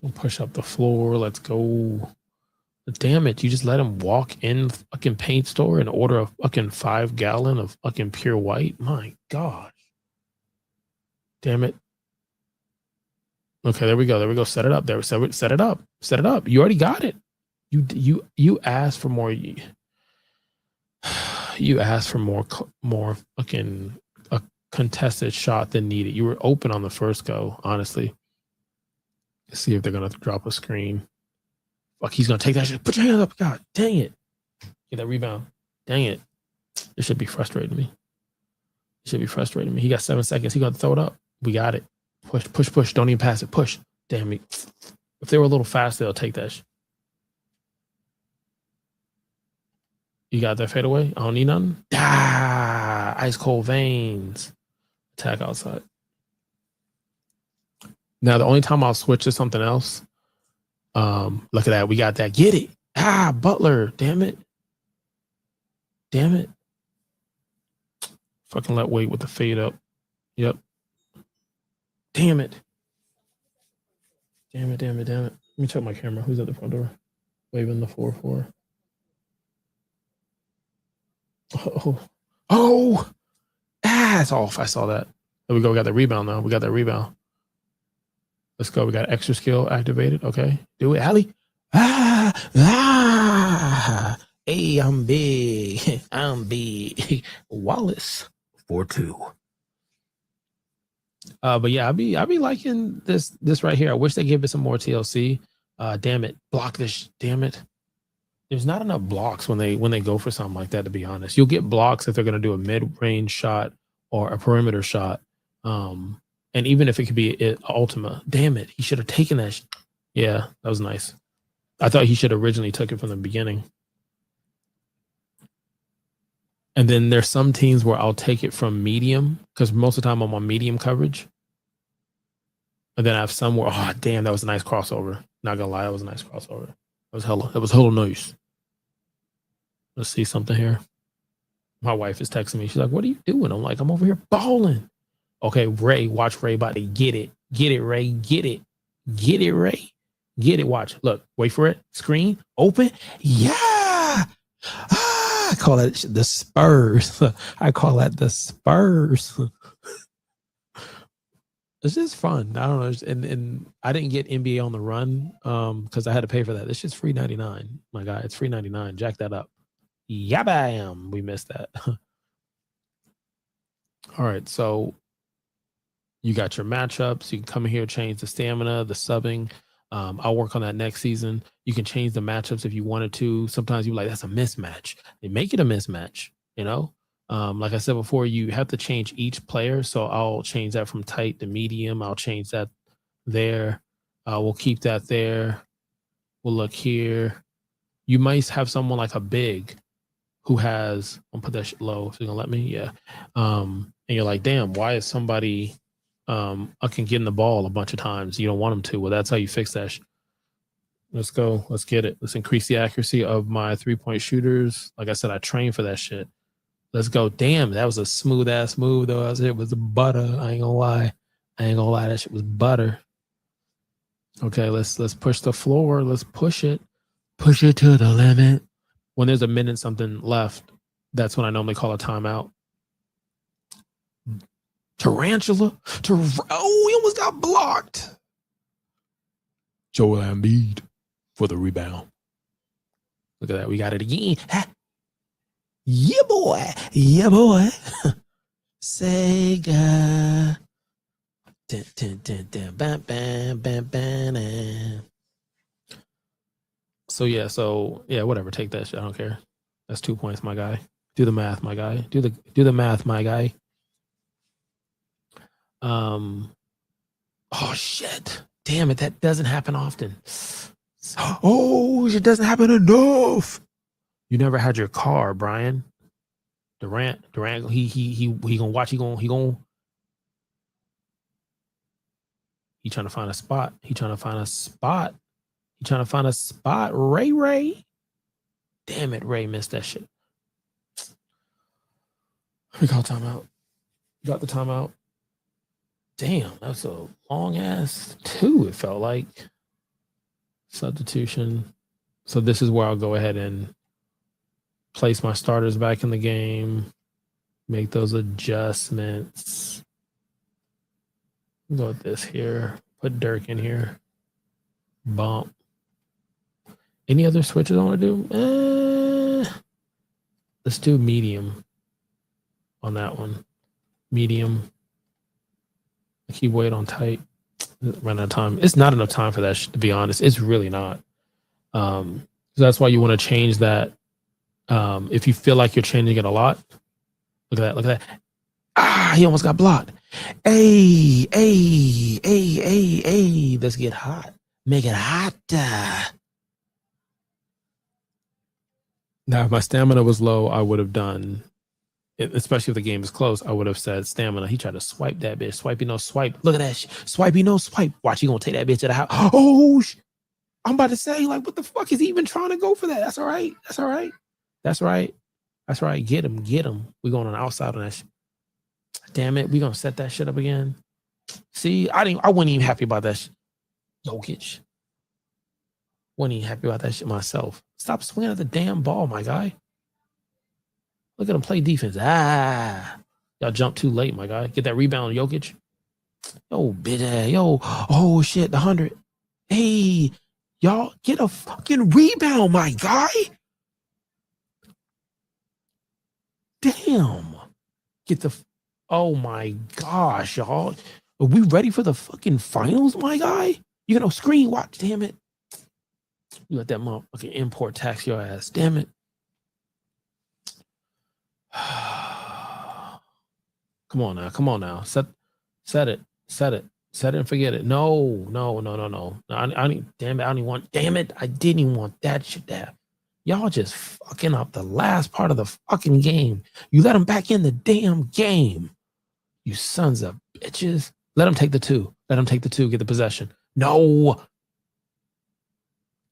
We'll push up the floor. Let's go. Damn it, you just let him walk in the fucking paint store and order a fucking 5 gallon of fucking pure white? My gosh. Damn it. Okay, there we go. There we go. Set it up. There. Set it up. Set it up. You already got it. You asked for more. You asked for more fucking a contested shot than needed. You were open on the first go, honestly. Let's see if they're gonna drop a screen. Fuck, he's gonna take that shit. Put your hands up. God dang it. Get that rebound. Dang it. It should be frustrating me. It should be frustrating me. He got 7 seconds. He gonna throw it up. We got it. Push, push, push. Don't even pass it. Push. Damn it. If they were a little faster, they'll take that shit. You got that fadeaway? I don't need nothing. Ah, ice cold veins. Attack outside. Now, the only time I'll switch to something else, look at that. We got that. Get it. Ah, Butler. Damn it. Damn it. Fucking let wait with the fade up. Yep. Damn it. Damn it, damn it, damn it. Let me check my camera. Who's at the front door? Waving the 4-4. Oh. Ah, it's off. I saw that. There we go. We got the rebound now. We got that rebound. Let's go. We got extra skill activated. Okay. Do it, Allie. Hey, I'm big. I'm big. Wallace. 4-2. But yeah, I'd be liking this right here. I wish they gave it some more TLC. Damn it. Block this. Damn it. There's not enough blocks when they go for something like that, to be honest. You'll get blocks if they're going to do a mid-range shot or a perimeter shot. And even if it could be Ultima. Damn it. He should have taken that. Yeah, that was nice. I thought he should have originally took it from the beginning. And then there's some teams where I'll take it from medium because most of the time I'm on medium coverage. And then I have some where, oh, damn, that was a nice crossover. Not gonna lie, that was a nice crossover. That was hella nice. Let's see something here. My wife is texting me. She's like, what are you doing? I'm like, I'm over here balling. Okay, Ray, watch Ray about to get it. Get it, Ray. Get it. Get it, Ray. Get it. Watch. Look, wait for it. Screen, open. Yeah. I call that the Spurs. I call that the Spurs. It's just fun. I don't know. And I didn't get NBA on the run because I had to pay for that. It's just free 99. My God, it's free 99. Jack that up. Yeah, bam. We missed that. All right. So you got your matchups. You can come in here, change the stamina, the subbing. I'll work on that next season. You can change the matchups if you wanted to. Sometimes you're like, that's a mismatch. They make it a mismatch, you know? Like I said before, you have to change each player. So I'll change that from tight to medium. I'll change that there. We'll keep that there. We'll look here. You might have someone like a big who has, I'll put that shit low if you're gonna let me. Yeah. And you're like, damn, why is somebody I can get in the ball a bunch of times? You don't want them to. Well, that's how you fix that. Let's go. Let's get it. Let's increase the accuracy of my 3-point shooters. Like I said, I train for that shit. Let's go. Damn, that was a smooth ass move though. It was butter. I ain't gonna lie. That shit was butter. Okay, let's push the floor. Let's push it. Push it to the limit. When there's a minute something left, that's when I normally call a timeout. Tarantula. Oh, he almost got blocked. Joel Embiid for the rebound. Look at that. We got it again. Yeah, boy. Yeah, boy. Sega. Dun, dun, dun, dun, bam, bam, bam, bam. So, yeah, whatever. Take that shit. I don't care. That's 2 points, my guy. Do the math, my guy. Do the math, my guy. Oh shit. Damn it, that doesn't happen often. Oh, it doesn't happen enough. You never had your car, Brian. Durant, he gonna watch, he trying to find a spot. He trying to find a spot. Ray. Damn it, Ray missed that shit. We call timeout. Got the timeout. Damn, that's a long ass 2, it felt like. Substitution. So this is where I'll go ahead and place my starters back in the game. Make those adjustments. Go with this here. Put Dirk in here. Bump. Any other switches I want to do? Let's do medium on that one. Medium. Keep weight on tight. Run out of time. It's not enough time for that, to be honest. It's really not. So that's why you want to change that. If you feel like you're changing it a lot, look at that. Ah, he almost got blocked. Hey. Let's get hot. Make it hot. Now, if my stamina was low, I would have done, especially if the game is close, I would have said stamina. He tried to swipe that bitch. Swipey, no swipe. Look at that. Swipey, no swipe. Watch, he gonna take that bitch to the house. Oh, I'm about to say, like, what the fuck is he even trying to go for that? That's all right. Get him. We're going on the outside on that shit. Damn it. We're gonna set that shit up again. See, I wasn't even happy about that shit. Jokic. Wasn't even happy about that shit myself. Stop swinging at the damn ball, my guy. Look at him play defense. Y'all jumped too late, my guy. Get that rebound, Jokic. Yo, bitch. Yo. Oh, shit. The 100. Hey, y'all get a fucking rebound, my guy. Damn. Oh, my gosh, y'all. Are we ready for the fucking finals, my guy? You gonna screen watch, damn it. You let that motherfucking import tax your ass. Damn it. Come on now. Set it and forget it. No. Damn it. I didn't even want that shit there. Y'all just fucking up the last part of the fucking game. You let them back in the damn game. You sons of bitches. Let them take the 2. Get the possession. No.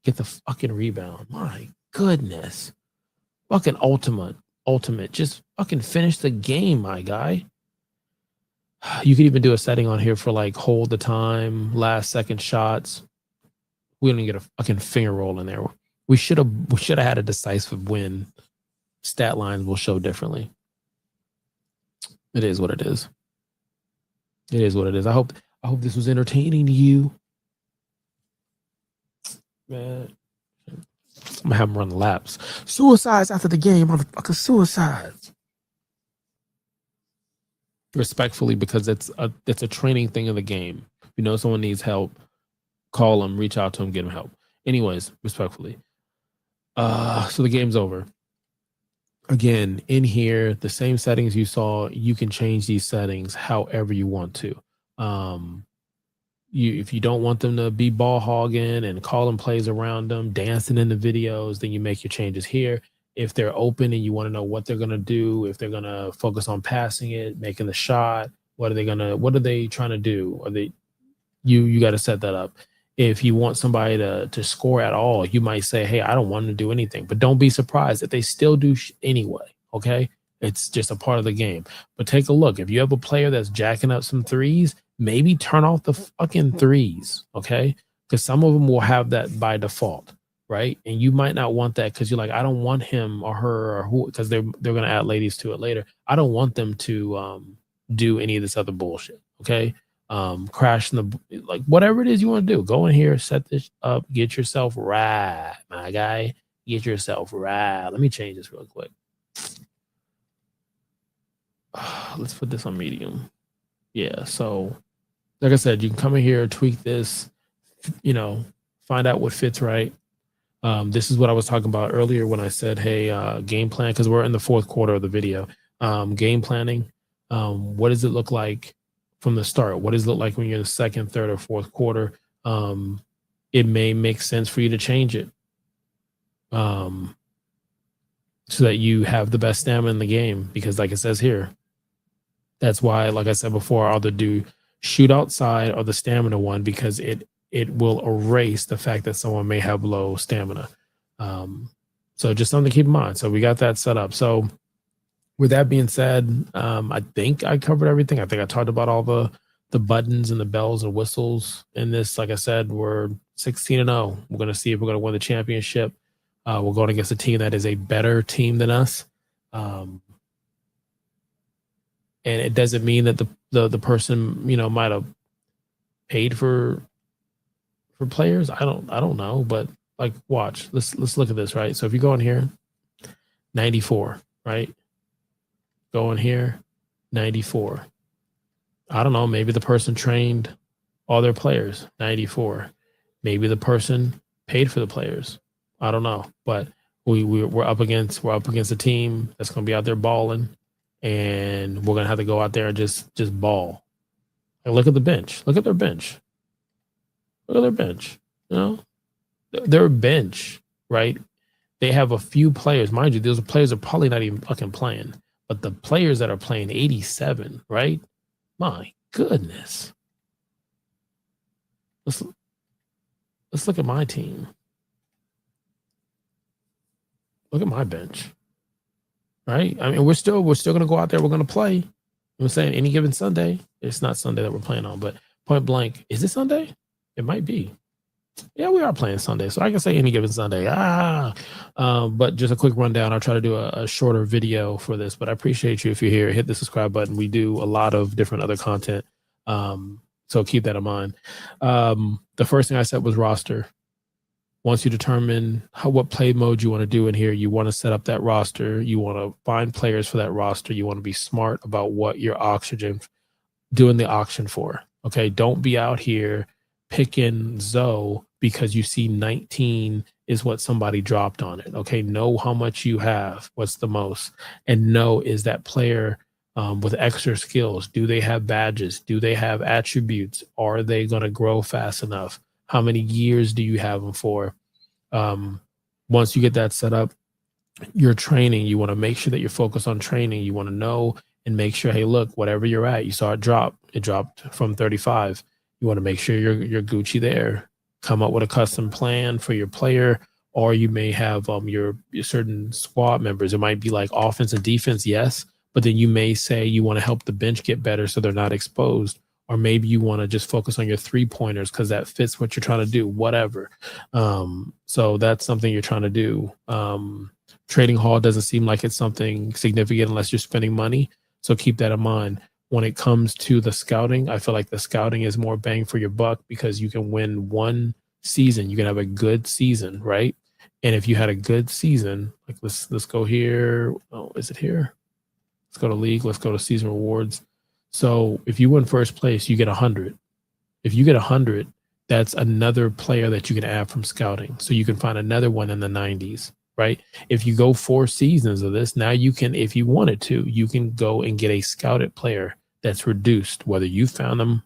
Get the fucking rebound. My goodness. Fucking ultimate. Just fucking finish the game, my guy. You could even do a setting on here for like hold the time, last second shots. We don't get a fucking finger roll in there. We should have had a decisive win. Stat lines will show differently. It is what it is. I hope this was entertaining to you. Man, I'm gonna have him run laps. Suicides after the game, motherfucker. Suicides. Respectfully, because it's a training thing of the game. You know, someone needs help, call them, reach out to them, get them help. Anyways, respectfully. So the game's over. Again, in here, the same settings you saw, you can change these settings however you want to. If you don't want them to be ball hogging and calling plays around them, dancing in the videos, then you make your changes here. If they're open and you want to know what they're going to do, if they're going to focus on passing it, making the shot, what are they trying to do? You got to set that up. If you want somebody to score at all, you might say, hey, I don't want them to do anything, but don't be surprised if they still do anyway. Okay. It's just a part of the game, but take a look. If you have a player that's jacking up some threes, maybe turn off the fucking threes. Okay. Because some of them will have that by default. Right. And you might not want that because you're like, I don't want him or her or who, because they're going to add ladies to it later. I don't want them to do any of this other bullshit. Okay. Crash in the, like, whatever it is you want to do, go in here, set this up, get yourself right, my guy. Get yourself right. Let me change this real quick. Let's put this on medium. Yeah. So, like I said, you can come in here, tweak this, find out what fits right. This is what I was talking about earlier when I said, hey, game plan, because we're in the fourth quarter of the video. Game planning. What does it look like from the start? What does it look like when you're in the second, third, or fourth quarter? It may make sense for you to change it so that you have the best stamina in the game. Because like it says here, that's why, like I said before, I'll either do shoot outside or the stamina one, because it will erase the fact that someone may have low stamina. So just something to keep in mind. So we got that set up. So with that being said, I think I covered everything. I think I talked about all the buttons and the bells and whistles in this. Like I said, we're 16-0. We're going to see if we're going to win the championship. We're going against a team that is a better team than us. And it doesn't mean that the person, might have paid for players. I don't know, but like, watch. Let's look at this, right? So if you go in here, 94, right? Go in here, 94. I don't know. Maybe the person trained all their players, 94. Maybe the person paid for the players. I don't know, but we're up against a team that's going to be out there balling, and we're going to have to go out there and just ball. And look at the bench. Look at their bench. Look at their bench. Their bench, right? They have a few players, mind you. Those players are probably not even fucking playing, but the players that are playing, 87, right? My goodness. Let's look at my team. Look at my bench, right? I mean, we're still going to go out there. We're going to play. I'm saying any given Sunday. It's not Sunday that we're playing on, but point blank, is it Sunday? It might be. Yeah, we are playing Sunday, so I can say any given Sunday. But just a quick rundown. I'll try to do a shorter video for this, but I appreciate you if you're here. Hit the subscribe button. We do a lot of different other content, so keep that in mind. The first thing I said was roster. Once you determine what play mode you want to do in here, you want to set up that roster. You want to find players for that roster. You want to be smart about what you're doing the auction for. Okay, don't be out here picking Zoe because you see 19 is what somebody dropped on it. Okay, know how much you have, what's the most, and know, is that player with extra skills? Do they have badges? Do they have attributes? Are they going to grow fast enough? How many years do you have them for? Once you get that set up, your training, you want to make sure that you're focused on training. You want to know and make sure, hey, look, whatever you're at, you saw it drop. It dropped from 35. You want to make sure you're Gucci there. Come up with a custom plan for your player, or you may have your certain squad members. It might be like offense and defense, yes, but then you may say you want to help the bench get better so they're not exposed. Or maybe you want to just focus on your 3-pointers because that fits what you're trying to do, whatever. So that's something you're trying to do. Trading hall doesn't seem like it's something significant unless you're spending money. So keep that in mind. When it comes to the scouting, I feel like the scouting is more bang for your buck because you can win one season. You can have a good season, right? And if you had a good season, like let's go here. Oh, is it here? Let's go to league. Let's go to season rewards. So if you win first place, you get 100. If you get 100, that's another player that you can add from scouting. So you can find another one in the 90s, right? If you go 4 seasons of this, now you can, if you wanted to, you can go and get a scouted player that's reduced, whether you found them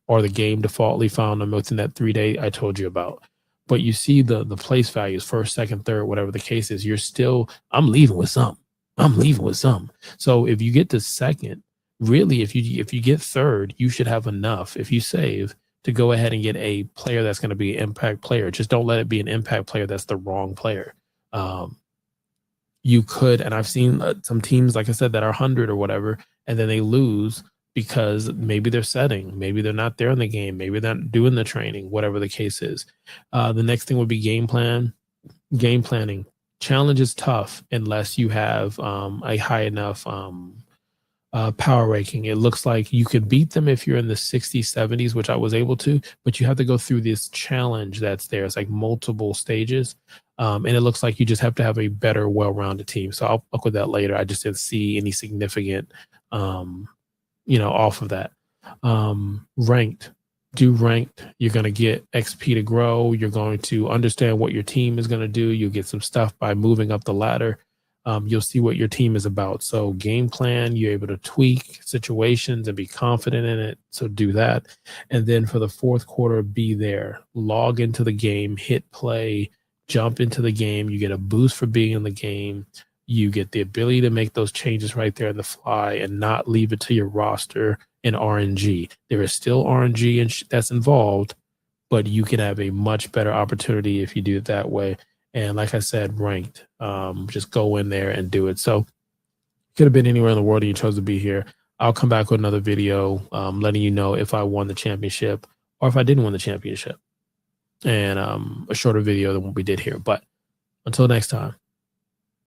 or the game defaultly found them within that 3-day I told you about. But you see the place values, first, second, third, whatever the case is, you're still, I'm leaving with some. So if you get to second, really, if you get third, you should have enough, if you save, to go ahead and get a player that's going to be an impact player. Just don't let it be an impact player that's the wrong player. You could, and I've seen some teams, like I said, that are 100 or whatever, and then they lose because maybe they're setting, maybe they're not there in the game, maybe they're not doing the training, whatever the case is. The next thing would be game planning. Challenge is tough unless you have a high enough power ranking. It looks like you could beat them if you're in the 60s, 70s, which I was able to, but you have to go through this challenge that's there. It's like multiple stages. And it looks like you just have to have a better, well-rounded team. So I'll look with that later. I just didn't see any significant, off of that. Ranked. do ranked, you're going to get XP to grow. You're going to understand what your team is going to do. You'll get some stuff by moving up the ladder. You'll see what your team is about. So game plan, you're able to tweak situations and be confident in it. So do that. And then for the fourth quarter, be there, log into the game, hit play, jump into the game. You get a boost for being in the game. You get the ability to make those changes right there on the fly and not leave it to your roster in RNG. There is still RNG that's involved, but you can have a much better opportunity if you do it that way. And like I said, ranked, just go in there and do it. So could have been anywhere in the world and you chose to be here. I'll come back with another video letting you know if I won the championship or if I didn't win the championship, and a shorter video than what we did here. But until next time.